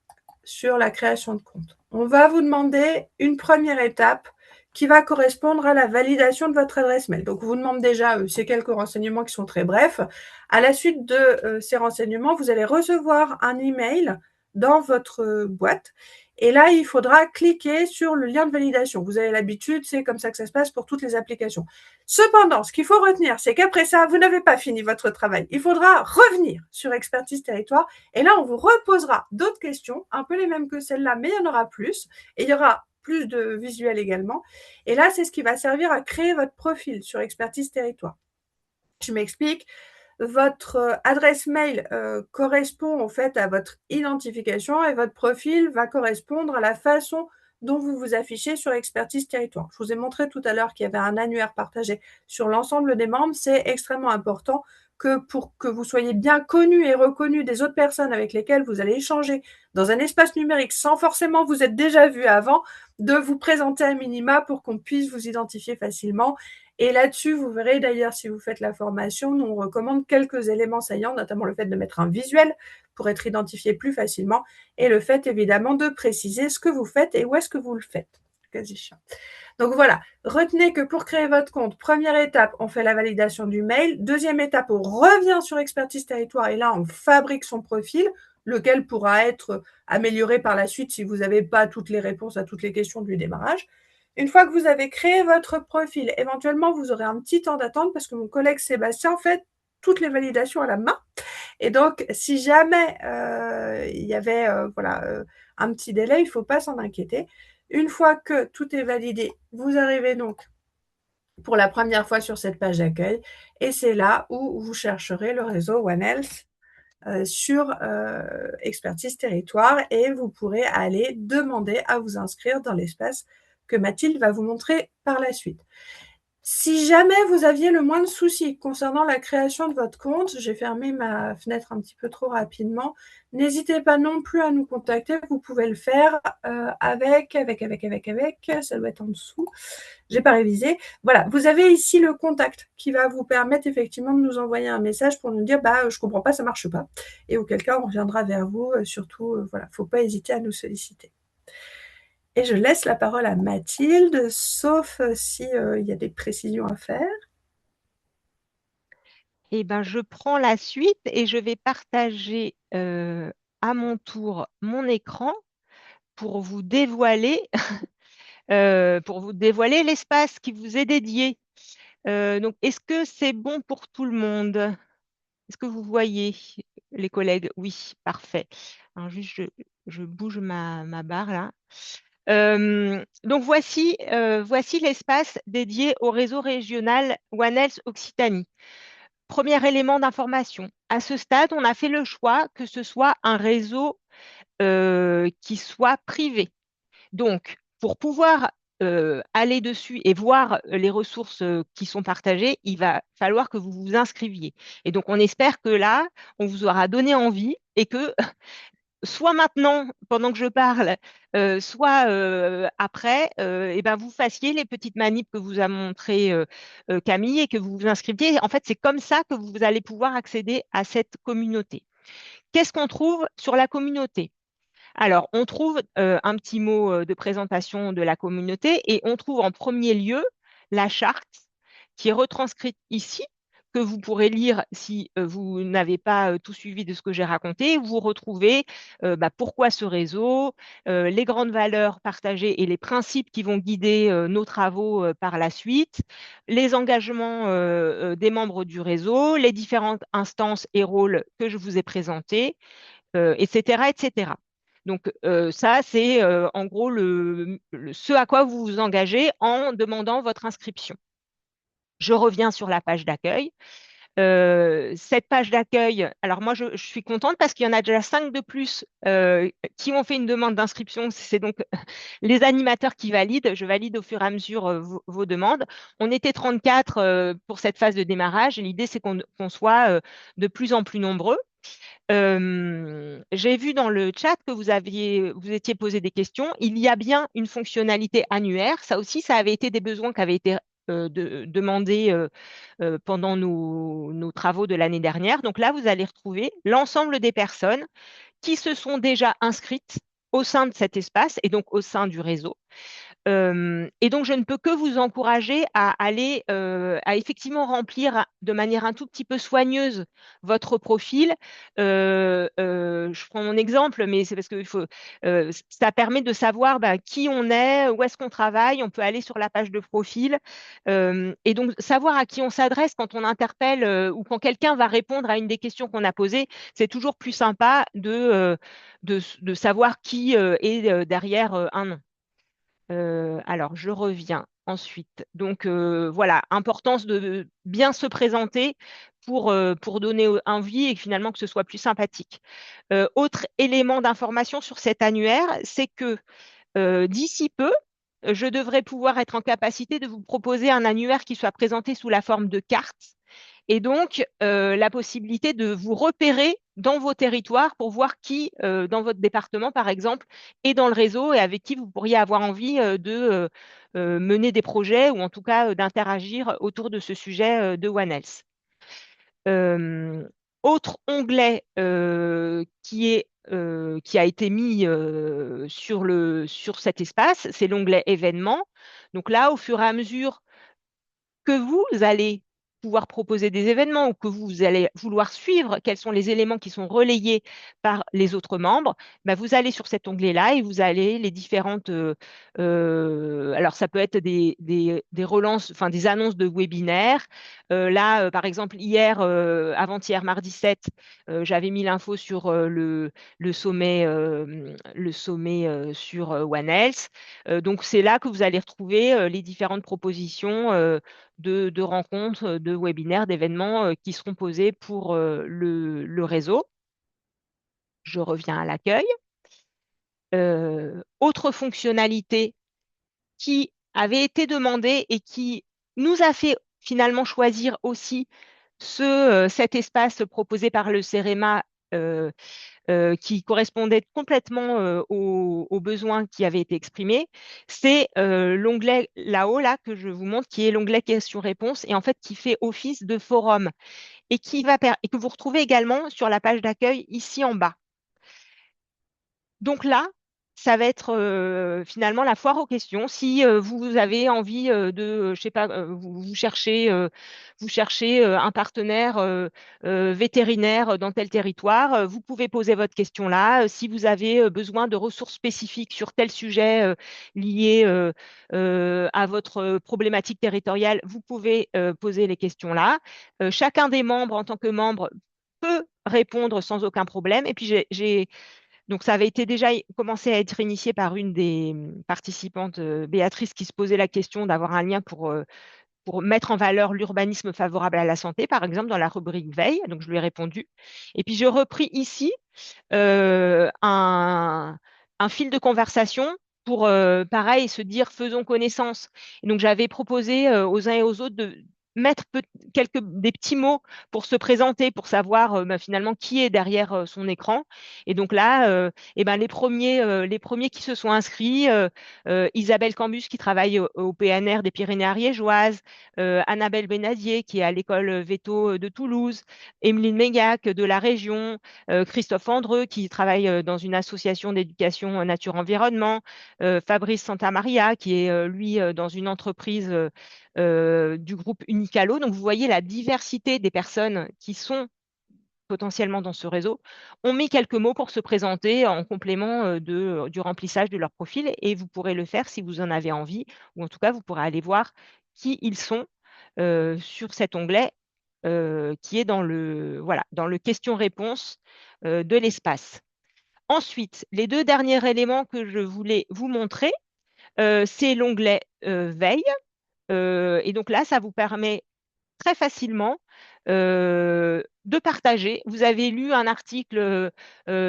sur la création de compte. On va vous demander une première étape qui va correspondre à la validation de votre adresse mail. Donc, on vous demande déjà ces quelques renseignements qui sont très brefs. À la suite de ces renseignements, vous allez recevoir un email dans votre boîte. Et là, il faudra cliquer sur le lien de validation. Vous avez l'habitude, c'est comme ça que ça se passe pour toutes les applications. Cependant, ce qu'il faut retenir, c'est qu'après ça, vous n'avez pas fini votre travail. Il faudra revenir sur Expertise Territoire. Et là, on vous reposera d'autres questions, un peu les mêmes que celles-là, mais il y en aura plus. Et il y aura plus de visuels également. Et là, c'est ce qui va servir à créer votre profil sur Expertise Territoire. Je m'explique. Votre adresse mail correspond en fait à votre identification et votre profil va correspondre à la façon dont vous vous affichez sur Expertise Territoire. Je vous ai montré tout à l'heure qu'il y avait un annuaire partagé sur l'ensemble des membres. C'est extrêmement important que pour que vous soyez bien connu et reconnu des autres personnes avec lesquelles vous allez échanger dans un espace numérique sans forcément vous être déjà vu avant, de vous présenter à minima pour qu'on puisse vous identifier facilement. Et là-dessus, vous verrez d'ailleurs, si vous faites la formation, nous on recommande quelques éléments saillants, notamment le fait de mettre un visuel pour être identifié plus facilement et le fait évidemment de préciser ce que vous faites et où est-ce que vous le faites. cas échéant. Donc voilà, retenez que pour créer votre compte, première étape, on fait la validation du mail. Deuxième étape, on revient sur Expertise Territoire et là, on fabrique son profil, lequel pourra être amélioré par la suite si vous n'avez pas toutes les réponses à toutes les questions du démarrage. Une fois que vous avez créé votre profil, éventuellement, vous aurez un petit temps d'attente parce que mon collègue Sébastien fait toutes les validations à la main. Et donc, si jamais il y avait un petit délai, il ne faut pas s'en inquiéter. Une fois que tout est validé, vous arrivez donc pour la première fois sur cette page d'accueil et c'est là où vous chercherez le réseau One Health sur Expertise Territoire et vous pourrez aller demander à vous inscrire dans l'espace que Mathilde va vous montrer par la suite. Si jamais vous aviez le moins de soucis concernant la création de votre compte, j'ai fermé ma fenêtre un petit peu trop rapidement, n'hésitez pas non plus à nous contacter, vous pouvez le faire avec, ça doit être en dessous, j'ai pas révisé. Voilà, vous avez ici le contact qui va vous permettre effectivement de nous envoyer un message pour nous dire je comprends pas, ça marche pas. Et auquel cas on reviendra vers vous, surtout, faut pas hésiter à nous solliciter. Et je laisse la parole à Mathilde, sauf si il y a des précisions à faire. Eh ben, je prends la suite et je vais partager à mon tour mon écran pour vous dévoiler, l'espace qui vous est dédié. Donc, est-ce que c'est bon pour tout le monde? Est-ce que vous voyez les collègues? Oui, parfait. Alors, juste, je bouge ma barre là. Donc, voici l'espace dédié au réseau régional One Health Occitanie. Premier élément d'information. À ce stade, on a fait le choix que ce soit un réseau qui soit privé. Donc, pour pouvoir aller dessus et voir les ressources qui sont partagées, il va falloir que vous vous inscriviez. Et donc, on espère que là, on vous aura donné envie et que soit maintenant, pendant que je parle, soit après, eh ben, vous fassiez les petites manips que vous a montré Camille et que vous vous inscriviez. En fait, c'est comme ça que vous allez pouvoir accéder à cette communauté. Qu'est-ce qu'on trouve sur la communauté? Alors, on trouve un petit mot de présentation de la communauté et on trouve en premier lieu la charte qui est retranscrite ici, que vous pourrez lire si vous n'avez pas tout suivi de ce que j'ai raconté. Vous retrouvez pourquoi ce réseau, les grandes valeurs partagées et les principes qui vont guider nos travaux par la suite, les engagements des membres du réseau, les différentes instances et rôles que je vous ai présentés, etc., etc. Donc, ça, c'est en gros ce à quoi vous vous engagez en demandant votre inscription. Je reviens sur la page d'accueil. Cette page d'accueil, alors moi, je suis contente parce qu'il y en a déjà 5 de plus qui ont fait une demande d'inscription. C'est donc les animateurs qui valident. Je valide au fur et à mesure vos demandes. On était 34 pour cette phase de démarrage et l'idée, c'est qu'on soit de plus en plus nombreux. J'ai vu dans le chat que vous étiez posé des questions. Il y a bien une fonctionnalité annuaire. Ça aussi, ça avait été des besoins qui avaient été demandés pendant nos travaux de l'année dernière. Donc là, vous allez retrouver l'ensemble des personnes qui se sont déjà inscrites au sein de cet espace et donc au sein du réseau. Et donc, je ne peux que vous encourager à aller, à effectivement remplir de manière un tout petit peu soigneuse votre profil. Je prends mon exemple, mais c'est parce que ça permet de savoir qui on est, où est-ce qu'on travaille. On peut aller sur la page de profil et donc savoir à qui on s'adresse quand on interpelle ou quand quelqu'un va répondre à une des questions qu'on a posées. C'est toujours plus sympa de savoir qui est derrière un nom. Alors, je reviens ensuite. Donc, voilà, importance de bien se présenter pour donner envie et finalement que ce soit plus sympathique. Autre élément d'information sur cet annuaire, c'est que d'ici peu, je devrais pouvoir être en capacité de vous proposer un annuaire qui soit présenté sous la forme de carte et donc la possibilité de vous repérer dans vos territoires pour voir qui, dans votre département, par exemple, est dans le réseau et avec qui vous pourriez avoir envie de mener des projets ou en tout cas d'interagir autour de ce sujet de One Health. Autre onglet qui est qui a été mis sur cet espace, c'est l'onglet événements. Donc là, au fur et à mesure que vous allez pouvoir proposer des événements ou que vous allez vouloir suivre quels sont les éléments qui sont relayés par les autres membres, bah, vous allez sur cet onglet-là et vous allez les différentes. Alors, ça peut être des relances, enfin des annonces de webinaires. Là, par exemple, hier, avant-hier, mardi 7, j'avais mis l'info sur le sommet sur One Health. Donc, c'est là que vous allez retrouver les différentes propositions de rencontres, de webinaires, d'événements qui seront posés pour le réseau. Je reviens à l'accueil. Autre fonctionnalité qui avait été demandée et qui nous a fait finalement choisir aussi cet espace proposé par le CEREMA qui correspondait complètement aux besoins qui avaient été exprimés, c'est l'onglet là-haut, là, que je vous montre, qui est l'onglet questions-réponses et en fait qui fait office de forum et et que vous retrouvez également sur la page d'accueil ici en bas. Donc là, ça va être finalement la foire aux questions. Si vous avez envie je sais pas, vous cherchez un partenaire vétérinaire dans tel territoire, vous pouvez poser votre question là. Si vous avez besoin de ressources spécifiques sur tel sujet lié à votre problématique territoriale, vous pouvez poser les questions là. Chacun des membres, en tant que membre, peut répondre sans aucun problème. Et puis donc, ça avait été déjà commencé à être initié par une des participantes, Béatrice, qui se posait la question d'avoir un lien pour mettre en valeur l'urbanisme favorable à la santé, par exemple, dans la rubrique veille. Donc, je lui ai répondu. Et puis, je repris ici euh, un, un fil de conversation pour, pareil, se dire faisons connaissance. Et donc, j'avais proposé aux uns et aux autres de mettre des petits mots pour se présenter, pour savoir bah, finalement qui est derrière son écran. Et donc là, eh ben, les premiers qui se sont inscrits, Isabelle Cambus qui travaille au PNR des Pyrénées-Ariégeoises, Annabelle Benadier qui est à l'école Veto de Toulouse, Emeline Mégac de la région, Christophe Andreux qui travaille dans une association d'éducation nature-environnement, Fabrice Santamaria qui est lui dans une entreprise du groupe Unicalo. Donc vous voyez la diversité des personnes qui sont potentiellement dans ce réseau, ont mis quelques mots pour se présenter en complément du remplissage de leur profil et vous pourrez le faire si vous en avez envie ou en tout cas vous pourrez aller voir qui ils sont sur cet onglet qui est voilà, dans le question-réponse de l'espace. Ensuite, les deux derniers éléments que je voulais vous montrer, c'est l'onglet Veille. Et donc là, ça vous permet très facilement de partager. Vous avez lu un article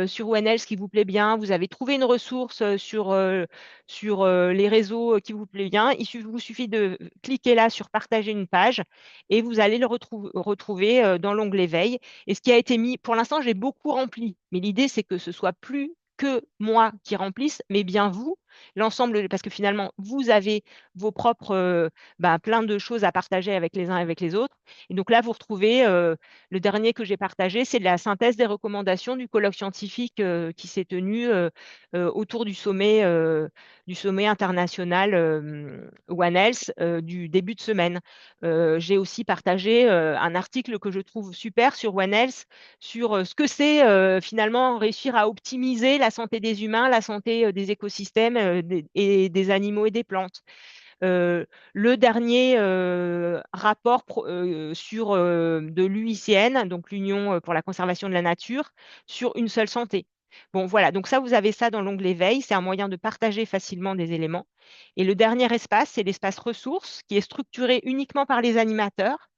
sur OneHealth qui vous plaît bien, vous avez trouvé une ressource sur les réseaux qui vous plaît bien. Vous suffit de cliquer là sur partager une page et vous allez le retrouver dans l'onglet veille. Et ce qui a été mis, pour l'instant, j'ai beaucoup rempli, mais l'idée, c'est que ce soit plus que moi qui remplisse, mais bien vous, l'ensemble, parce que finalement, vous avez vos propres plein de choses à partager avec les uns et avec les autres. Et donc là, vous retrouvez le dernier que j'ai partagé, c'est la synthèse des recommandations du colloque scientifique qui s'est tenu autour du sommet international One Health du début de semaine. J'ai aussi partagé un article que je trouve super sur One Health sur ce que c'est finalement réussir à optimiser la santé des humains, la santé des écosystèmes et des animaux et des plantes. Le dernier rapport de l'UICN, donc l'Union pour la conservation de la nature, sur une seule santé. Bon, voilà, donc ça, vous avez ça dans l'onglet veille, c'est un moyen de partager facilement des éléments. Et le dernier espace, c'est l'espace ressources, qui est structuré uniquement par les animateurs.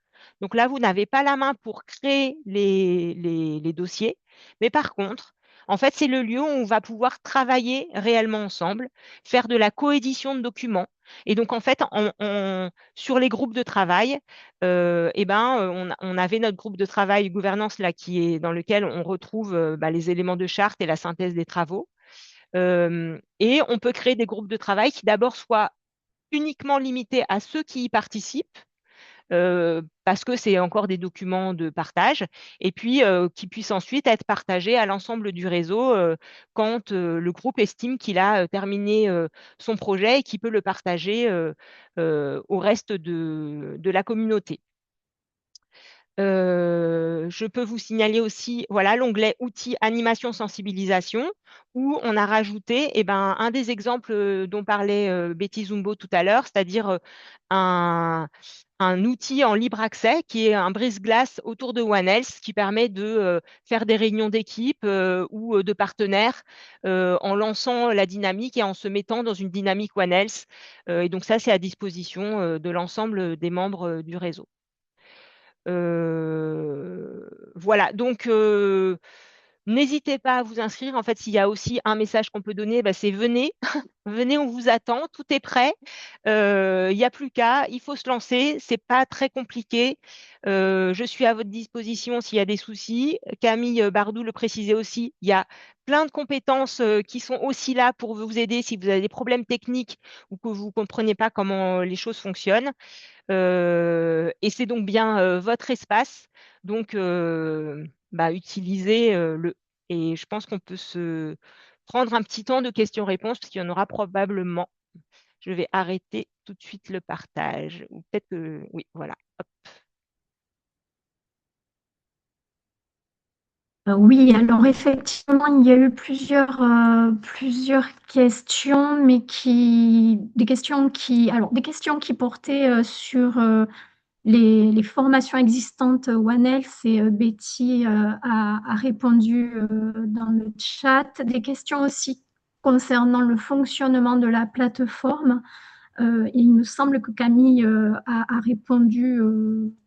Donc là, vous n'avez pas la main pour créer les dossiers, mais par contre, en fait, c'est le lieu où on va pouvoir travailler réellement ensemble, faire de la coédition de documents. Et donc, en fait, sur les groupes de travail, on avait notre groupe de travail gouvernance là, dans lequel on retrouve les éléments de charte et la synthèse des travaux. Et on peut créer des groupes de travail qui d'abord soient uniquement limités à ceux qui y participent parce que c'est encore des documents de partage, et puis qui puissent ensuite être partagés à l'ensemble du réseau quand le groupe estime qu'il a terminé son projet et qu'il peut le partager au reste de la communauté. Je peux vous signaler aussi, voilà, l'onglet outils animation sensibilisation où on a rajouté un des exemples dont parlait Betty Zumbo tout à l'heure, c'est-à-dire un outil en libre accès qui est un brise-glace autour de One Health qui permet de faire des réunions d'équipe ou de partenaires en lançant la dynamique et en se mettant dans une dynamique One Health. Et donc ça, c'est à disposition de l'ensemble des membres du réseau. Voilà, donc n'hésitez pas à vous inscrire. En fait, s'il y a aussi un message qu'on peut donner, c'est venez, venez, on vous attend, tout est prêt. Il n'y a plus qu'à, il faut se lancer, c'est pas très compliqué. Je suis à votre disposition s'il y a des soucis. Camille Bardou le précisait aussi, il y a plein de compétences qui sont aussi là pour vous aider si vous avez des problèmes techniques ou que vous ne comprenez pas comment les choses fonctionnent. Et c'est donc bien votre espace. Donc, utilisez le. Et je pense qu'on peut se prendre un petit temps de questions-réponses parce qu'il y en aura probablement. Je vais arrêter tout de suite le partage. Ou peut-être que. Oui, voilà. Hop. Oui, alors effectivement, il y a eu plusieurs questions, mais des questions qui portaient sur les formations existantes One Health, et Betty a répondu dans le chat. Des questions aussi concernant le fonctionnement de la plateforme. Il me semble que Camille a répondu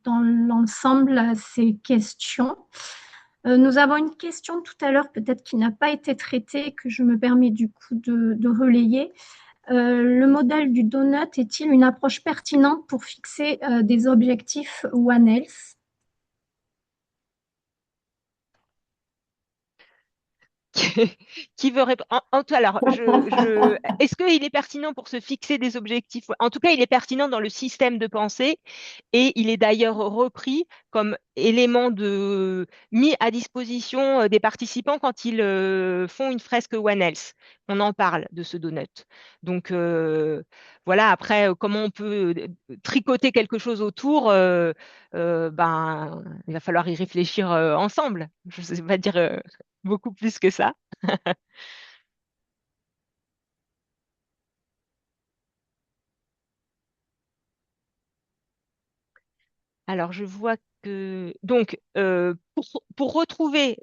dans l'ensemble à ces questions. Nous avons une question tout à l'heure, peut-être qui n'a pas été traitée, que je me permets du coup de relayer. Le modèle du donut est-il une approche pertinente pour fixer des objectifs One Health? Qui veut répondre? Alors, est-ce qu'il est pertinent pour se fixer des objectifs? En tout cas, il est pertinent dans le système de pensée et il est d'ailleurs repris comme élément mis à disposition des participants quand ils font une fresque One Health. On en parle de ce donut. Donc, voilà, après, comment on peut tricoter quelque chose autour, il va falloir y réfléchir ensemble. Je ne sais pas dire beaucoup plus que ça. Alors, je vois que... Donc, pour retrouver,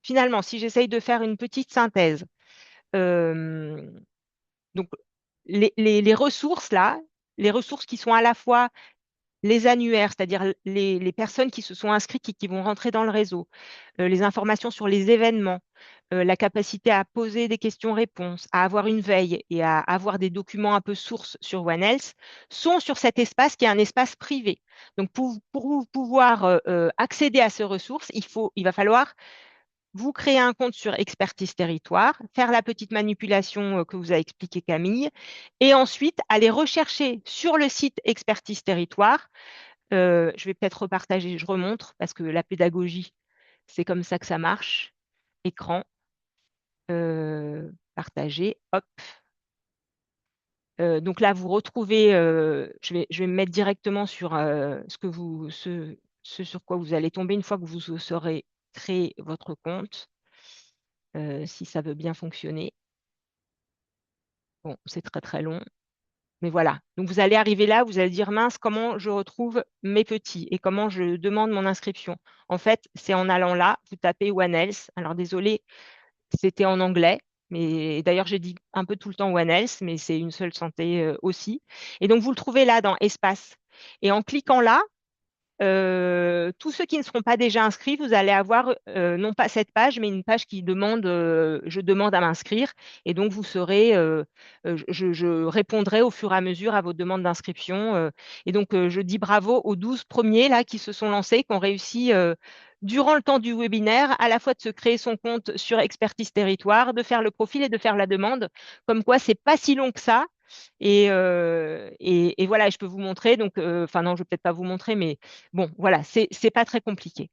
finalement, si j'essaye de faire une petite synthèse, euh, donc les ressources là, les ressources qui sont à la fois les annuaires, c'est-à-dire les personnes qui se sont inscrites et qui vont rentrer dans le réseau, les informations sur les événements, la capacité à poser des questions-réponses, à avoir une veille et à avoir des documents un peu sources sur One Health, sont sur cet espace qui est un espace privé. Donc, pour vous pouvoir accéder à ces ressources, il va falloir vous créer un compte sur Expertise Territoire, faire la petite manipulation que vous a expliqué Camille, et ensuite aller rechercher sur le site Expertise Territoire. Je vais peut-être repartager, je remontre, parce que la pédagogie, c'est comme ça que ça marche. Écran, partager, hop. Donc là, vous retrouvez, je vais me mettre directement sur ce sur quoi vous allez tomber une fois que vous aurez créé votre compte. Si ça veut bien fonctionner. Bon, c'est très très long, mais voilà. Donc vous allez arriver là, vous allez dire mince, comment je retrouve mes petits et comment je demande mon inscription. En fait, c'est en allant là, vous tapez One Health. Alors désolé, c'était en anglais, mais d'ailleurs j'ai dit un peu tout le temps One Health, mais c'est une seule santé aussi. Et donc vous le trouvez là dans Espace. Et en cliquant là, tous ceux qui ne seront pas déjà inscrits, vous allez avoir non pas cette page, mais une page qui demande je demande à m'inscrire. Et donc, vous serez, je répondrai au fur et à mesure à vos demandes d'inscription. Et donc, je dis bravo aux 12 premiers là, qui se sont lancés, qui ont réussi durant le temps du webinaire, à la fois de se créer son compte sur Expertise Territoire, de faire le profil et de faire la demande. Comme quoi, c'est pas si long que ça. Et voilà, je peux vous montrer. Donc, enfin non, je vais peut-être pas vous montrer, mais bon, voilà, c'est pas très compliqué.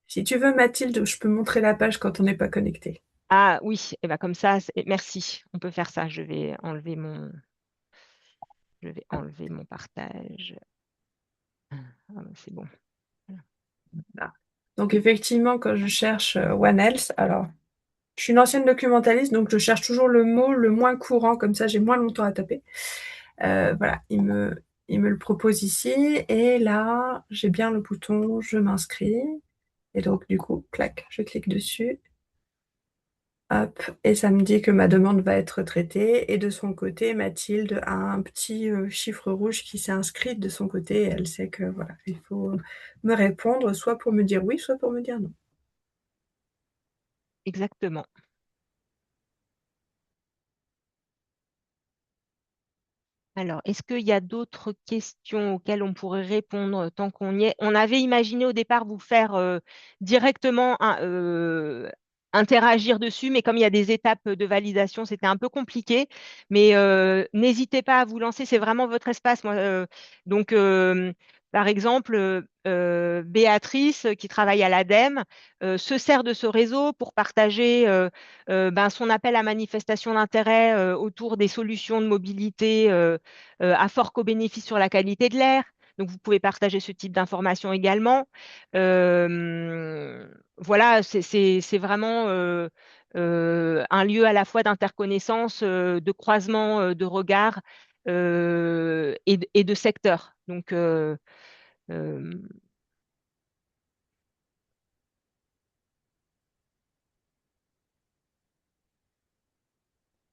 Si tu veux, Mathilde, je peux montrer la page quand on n'est pas connecté. Ah oui, et ben comme ça, merci. On peut faire ça. Je vais enlever mon partage. Ah, ben, c'est bon. Voilà. Là. Donc effectivement, quand je cherche One Health, alors je suis une ancienne documentaliste, donc je cherche toujours le mot le moins courant, comme ça j'ai moins longtemps à taper. Voilà, il me le propose ici, et là, j'ai bien le bouton je m'inscris, et donc du coup, clac, je clique dessus, hop, et ça me dit que ma demande va être traitée, et de son côté, Mathilde a un petit chiffre rouge qui s'est inscrit de son côté, et elle sait que voilà, il faut me répondre, soit pour me dire oui, soit pour me dire non. Exactement. Alors, est-ce qu'il y a d'autres questions auxquelles on pourrait répondre tant qu'on y est? On avait imaginé au départ vous faire directement interagir dessus, mais comme il y a des étapes de validation, c'était un peu compliqué. Mais n'hésitez pas à vous lancer, c'est vraiment votre espace. Moi, donc, par exemple, Béatrice, qui travaille à l'ADEME, se sert de ce réseau pour partager son appel à manifestation d'intérêt autour des solutions de mobilité à fort co-bénéfice sur la qualité de l'air. Donc, vous pouvez partager ce type d'informations également. Voilà, c'est vraiment un lieu à la fois d'interconnaissance, de croisement de regards et de secteurs. Donc, euh,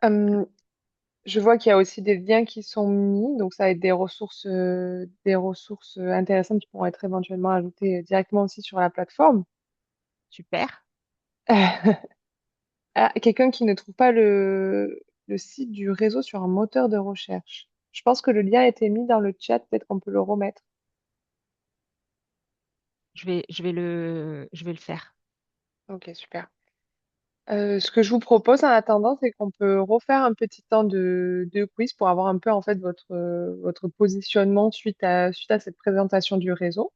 Hum, je vois qu'il y a aussi des liens qui sont mis, donc ça va être des ressources intéressantes qui pourront être éventuellement ajoutées directement aussi sur la plateforme. super. Ah, quelqu'un qui ne trouve pas le site du réseau sur un moteur de recherche. Je pense que le lien a été mis dans le chat, peut-être qu'on peut le remettre. Je vais le faire. Ok, super. Ce que je vous propose en attendant, c'est qu'on peut refaire un petit temps de quiz pour avoir un peu en fait votre positionnement suite à cette présentation du réseau.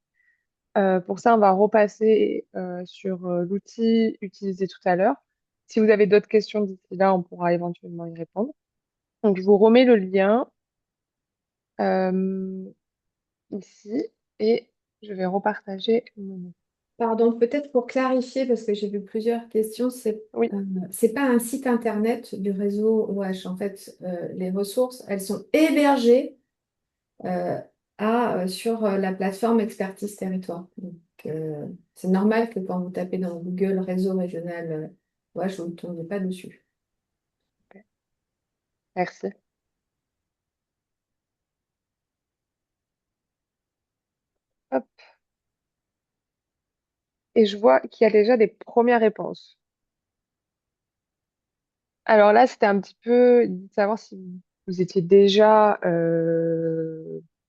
Pour ça, on va repasser sur l'outil utilisé tout à l'heure. Si vous avez d'autres questions d'ici là, on pourra éventuellement y répondre. Donc, je vous remets le lien euh, ici et je vais repartager mon... Pardon, peut-être pour clarifier, parce que j'ai vu plusieurs questions, Oui, c'est pas un site internet du réseau OH. En fait, les ressources, elles sont hébergées euh, sur la plateforme Expertise Territoire. Donc, c'est normal que quand vous tapez dans Google réseau régional OH, vous ne tombez pas dessus. merci. Hop. Et je vois qu'il y a déjà des premières réponses. Alors là, c'était un petit peu de savoir si vous étiez déjà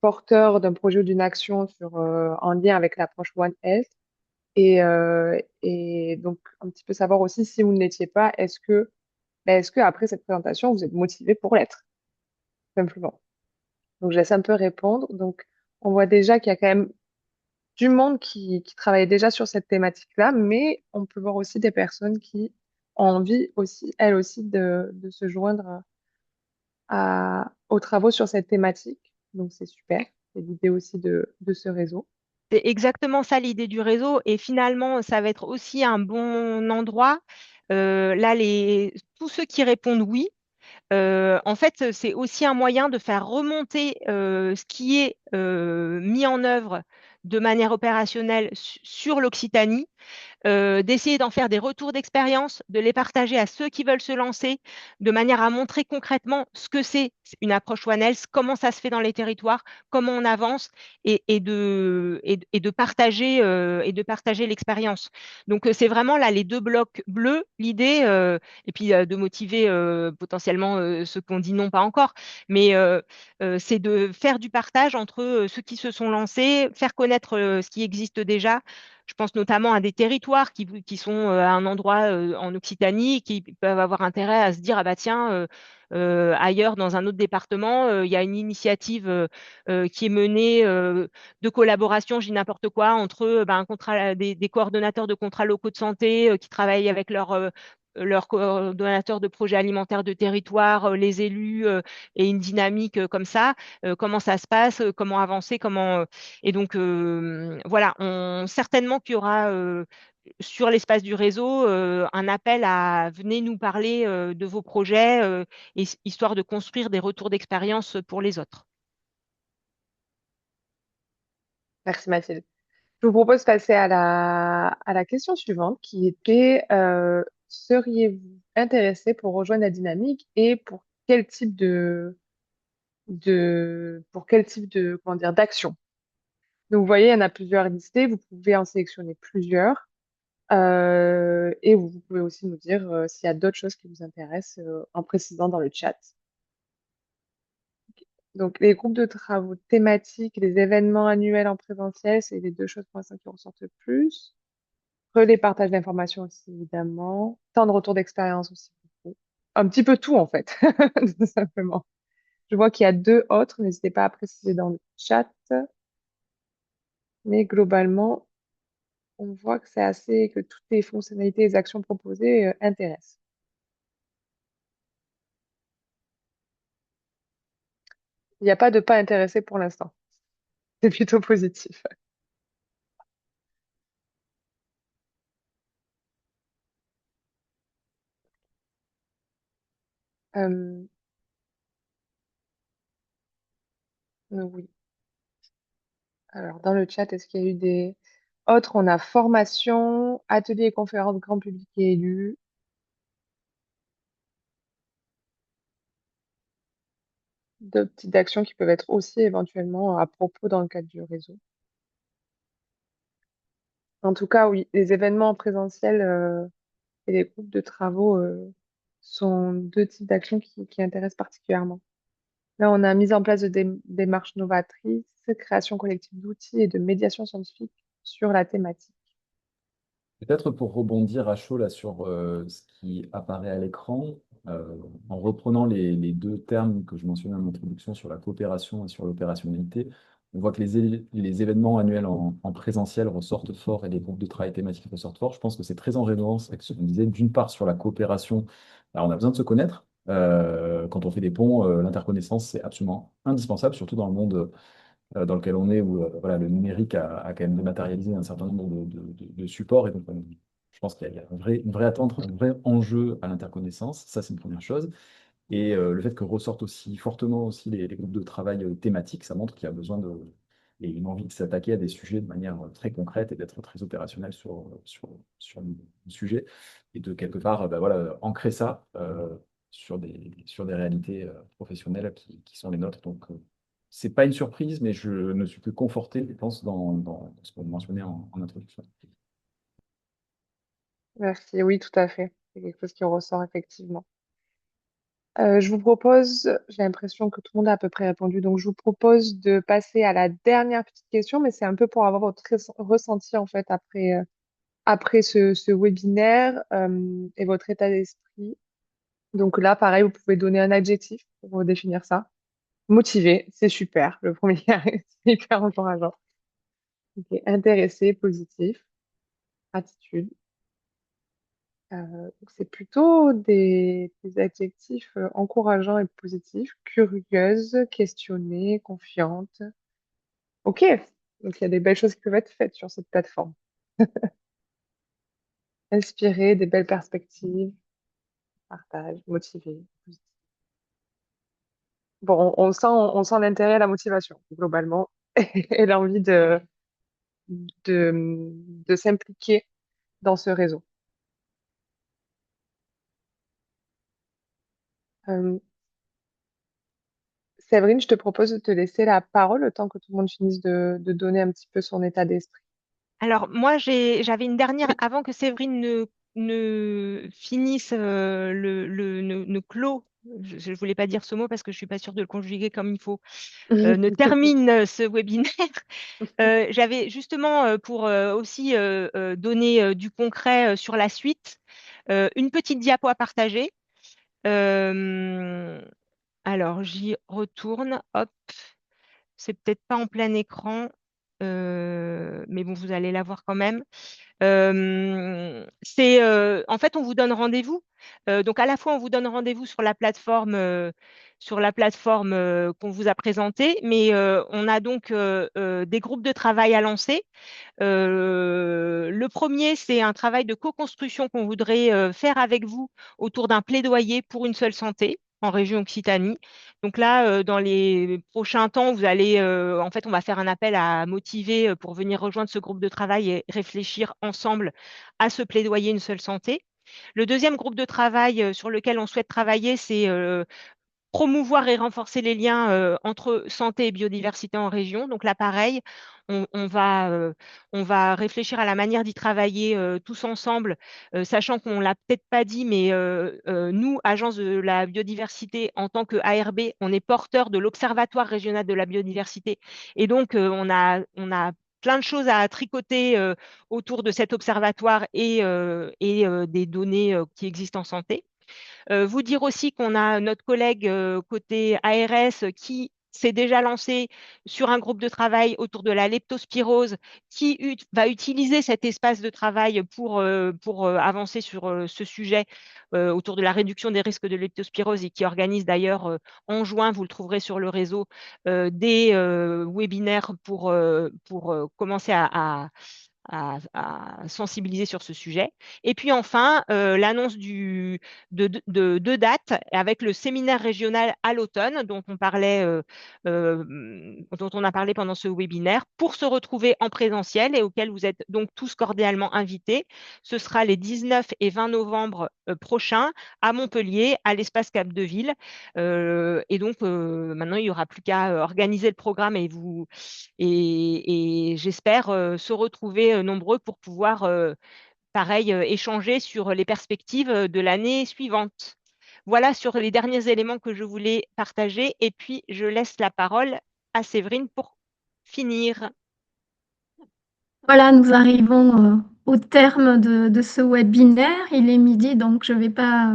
porteur d'un projet ou d'une action en lien avec l'approche One Health. Et donc, un petit peu savoir aussi si vous ne l'étiez pas, est-ce que après cette présentation, vous êtes motivé pour l'être, simplement. Donc, je laisse un peu répondre. Donc, on voit déjà qu'il y a quand même du monde qui travaille déjà sur cette thématique-là, mais on peut voir aussi des personnes qui ont envie aussi, elles aussi, de se joindre aux travaux sur cette thématique. Donc, c'est super. C'est l'idée aussi de ce réseau. C'est exactement ça l'idée du réseau. Et finalement, ça va être aussi un bon endroit. Là, tous ceux qui répondent oui, en fait, c'est aussi un moyen de faire remonter ce qui est mis en œuvre de manière opérationnelle sur l'Occitanie, d'essayer d'en faire des retours d'expérience, de les partager à ceux qui veulent se lancer, de manière à montrer concrètement ce que c'est une approche One Health, comment ça se fait dans les territoires, comment on avance et de partager l'expérience. Donc, c'est vraiment là les deux blocs bleus, l'idée, et puis de motiver potentiellement ceux qui ont dit non, pas encore, mais c'est de faire du partage entre ceux qui se sont lancés, faire connaître ce qui existe déjà, Je pense notamment à des territoires qui sont à un endroit en Occitanie, qui peuvent avoir intérêt à se dire, ah bah tiens, ailleurs, dans un autre département, il y a une initiative qui est menée de collaboration, je dis n'importe quoi, entre des coordonnateurs de contrats locaux de santé qui travaillent avec leurs coordonnateurs de projets alimentaires de territoire, les élus, et une dynamique comme ça. Comment ça se passe, comment avancer, et donc voilà, certainement qu'il y aura sur l'espace du réseau un appel à venez nous parler de vos projets, histoire de construire des retours d'expérience pour les autres. Merci Mathilde. Je vous propose de passer à la question suivante qui était seriez-vous intéressé pour rejoindre la dynamique et pour quel type pour quel type de comment dire d'action? Donc vous voyez, il y en a plusieurs listés, vous pouvez en sélectionner plusieurs et vous pouvez aussi nous dire s'il y a d'autres choses qui vous intéressent en précisant dans le chat. Donc les groupes de travaux thématiques, les événements annuels en présentiel, c'est les deux choses pour l'instant qui ressortent le plus. Relais, partage d'informations aussi, évidemment. Temps de retour d'expérience aussi, beaucoup. Un petit peu tout, en fait, tout simplement. Je vois qu'il y a deux autres, n'hésitez pas à préciser dans le chat. Mais globalement, on voit que c'est assez, que toutes les fonctionnalités et les actions proposées intéressent. Il n'y a pas de pas intéressé pour l'instant. C'est plutôt positif. Euh, oui. Alors, dans le chat, est-ce qu'il y a eu des autres? On a formation, ateliers et conférences grand public et élus. De petites actions qui peuvent être aussi éventuellement à propos dans le cadre du réseau. En tout cas, oui, les événements en présentiel et les groupes de travaux sont deux types d'actions qui intéressent particulièrement. Là, on a mis en place de démarches novatrices, création collective d'outils et de médiation scientifique sur la thématique. Peut-être pour rebondir à chaud là sur ce qui apparaît à l'écran, en reprenant les deux termes que je mentionnais en introduction sur la coopération et sur l'opérationnalité, on voit que les événements annuels en présentiel ressortent fort et les groupes de travail thématiques ressortent fort. Je pense que c'est très en résonance avec ce qu'on disait, d'une part sur la coopération. Alors, on a besoin de se connaître. Quand on fait des ponts, l'interconnaissance, c'est absolument indispensable, surtout dans le monde dans lequel on est, où voilà, le numérique a quand même dématérialisé un certain nombre de supports. Et donc, je pense qu'il y a une vraie attente, un vrai enjeu à l'interconnaissance. Ça, c'est une première chose. Et le fait que ressortent aussi fortement aussi les groupes de travail thématiques, ça montre qu'il y a besoin et une envie de s'attaquer à des sujets de manière très concrète et d'être très opérationnel sur le sujet. Et de quelque part, voilà, ancrer ça sur des réalités professionnelles qui sont les nôtres. Donc, c'est pas une surprise, mais je ne suis plus conforté, je pense, dans ce qu'on mentionnait en introduction. Merci, oui, tout à fait. C'est quelque chose qui ressort effectivement. Je vous propose, j'ai l'impression que tout le monde a à peu près répondu, donc je vous propose de passer à la dernière petite question, mais c'est un peu pour avoir votre ressenti en fait après ce webinaire et votre état d'esprit. Donc là, pareil, vous pouvez donner un adjectif pour définir ça. Motivé, c'est super. Le premier, c'est hyper encourageant. Ok, intéressé, positif, attitude. Donc c'est plutôt des adjectifs encourageants et positifs. Curieuse, questionnée, confiante. Ok, donc il y a des belles choses qui peuvent être faites sur cette plateforme. Inspirée, des belles perspectives, partage, motivé. Bon, on sent l'intérêt et la motivation, globalement, et l'envie de s'impliquer dans ce réseau. Euh, Séverine, je te propose de te laisser la parole le temps que tout le monde finisse de donner un petit peu son état d'esprit. Alors, moi, j'avais une dernière, avant que Séverine ne finisse, ne clôt je ne voulais pas dire ce mot parce que je ne suis pas sûre de le conjuguer comme il faut, ne termine ce webinaire. J'avais justement, pour aussi donner du concret sur la suite, une petite diapo à partager. Alors, j'y retourne. Hop, c'est peut-être pas en plein écran, mais bon, vous allez la voir quand même. En fait, on vous donne rendez-vous. Donc, à la fois, on vous donne rendez-vous sur la plateforme qu'on vous a présentée, mais on a donc des groupes de travail à lancer. Le premier, c'est un travail de co-construction qu'on voudrait faire avec vous autour d'un plaidoyer pour une seule santé en région Occitanie. Donc là, dans les prochains temps, en fait, on va faire un appel à motiver pour venir rejoindre ce groupe de travail et réfléchir ensemble à ce plaidoyer une seule santé. Le deuxième groupe de travail sur lequel on souhaite travailler, c'est promouvoir et renforcer les liens entre santé et biodiversité en région. Donc là, pareil, on va réfléchir à la manière d'y travailler tous ensemble, sachant qu'on ne l'a peut-être pas dit, mais nous, Agence de la biodiversité, en tant que ARB, on est porteur de l'Observatoire régional de la biodiversité. Et donc, on a plein de choses à tricoter autour de cet observatoire et des données qui existent en santé. Vous dire aussi qu'on a notre collègue côté ARS qui s'est déjà lancé sur un groupe de travail autour de la leptospirose, qui va utiliser cet espace de travail pour avancer sur ce sujet autour de la réduction des risques de leptospirose et qui organise d'ailleurs en juin, vous le trouverez sur le réseau, des webinaires pour commencer à sensibiliser sur ce sujet. Et puis enfin, l'annonce de deux dates avec le séminaire régional à l'automne dont on a parlé pendant ce webinaire pour se retrouver en présentiel et auquel vous êtes donc tous cordialement invités. Ce sera les 19 et 20 novembre prochains à Montpellier, à l'espace Cap de Ville. Et donc, maintenant, il n'y aura plus qu'à organiser le programme et j'espère se retrouver nombreux pour pouvoir, pareil, échanger sur les perspectives de l'année suivante. Voilà sur les derniers éléments que je voulais partager. Et puis, je laisse la parole à Séverine pour finir. Voilà, nous arrivons au terme de ce webinaire. Il est midi, donc je ne vais pas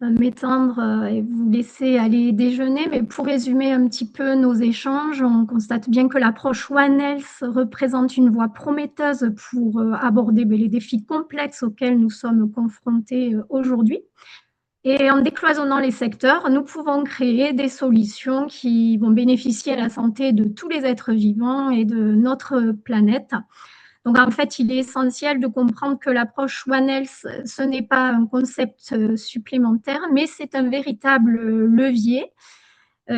m'étendre et vous laisser aller déjeuner. Mais pour résumer un petit peu nos échanges, on constate bien que l'approche One Health représente une voie prometteuse pour aborder les défis complexes auxquels nous sommes confrontés aujourd'hui. Et en décloisonnant les secteurs, nous pouvons créer des solutions qui vont bénéficier à la santé de tous les êtres vivants et de notre planète. Donc, en fait, il est essentiel de comprendre que l'approche One Health, ce n'est pas un concept supplémentaire, mais c'est un véritable levier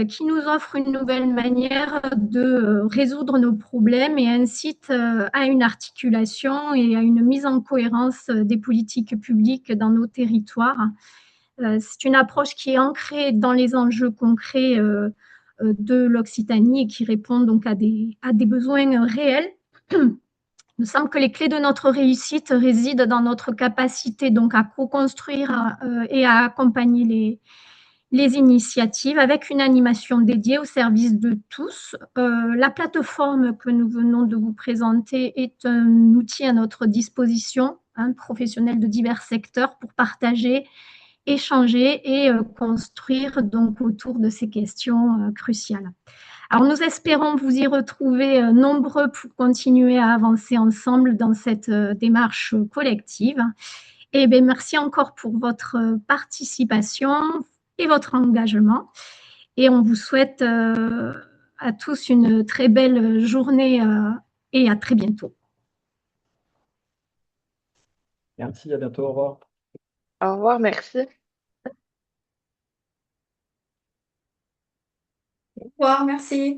qui nous offre une nouvelle manière de résoudre nos problèmes et incite à une articulation et à une mise en cohérence des politiques publiques dans nos territoires. C'est une approche qui est ancrée dans les enjeux concrets de l'Occitanie et qui répond donc à des besoins réels. Il me semble que les clés de notre réussite résident dans notre capacité donc à co-construire et à accompagner les initiatives avec une animation dédiée au service de tous. La plateforme que nous venons de vous présenter est un outil à notre disposition, professionnels de divers secteurs, pour partager, échanger et construire donc autour de ces questions cruciales. Alors, nous espérons vous y retrouver nombreux pour continuer à avancer ensemble dans cette démarche collective. Et bien, merci encore pour votre participation et votre engagement. Et on vous souhaite à tous une très belle journée et à très bientôt. Merci, à bientôt, au revoir. Au revoir, merci. Au revoir, merci.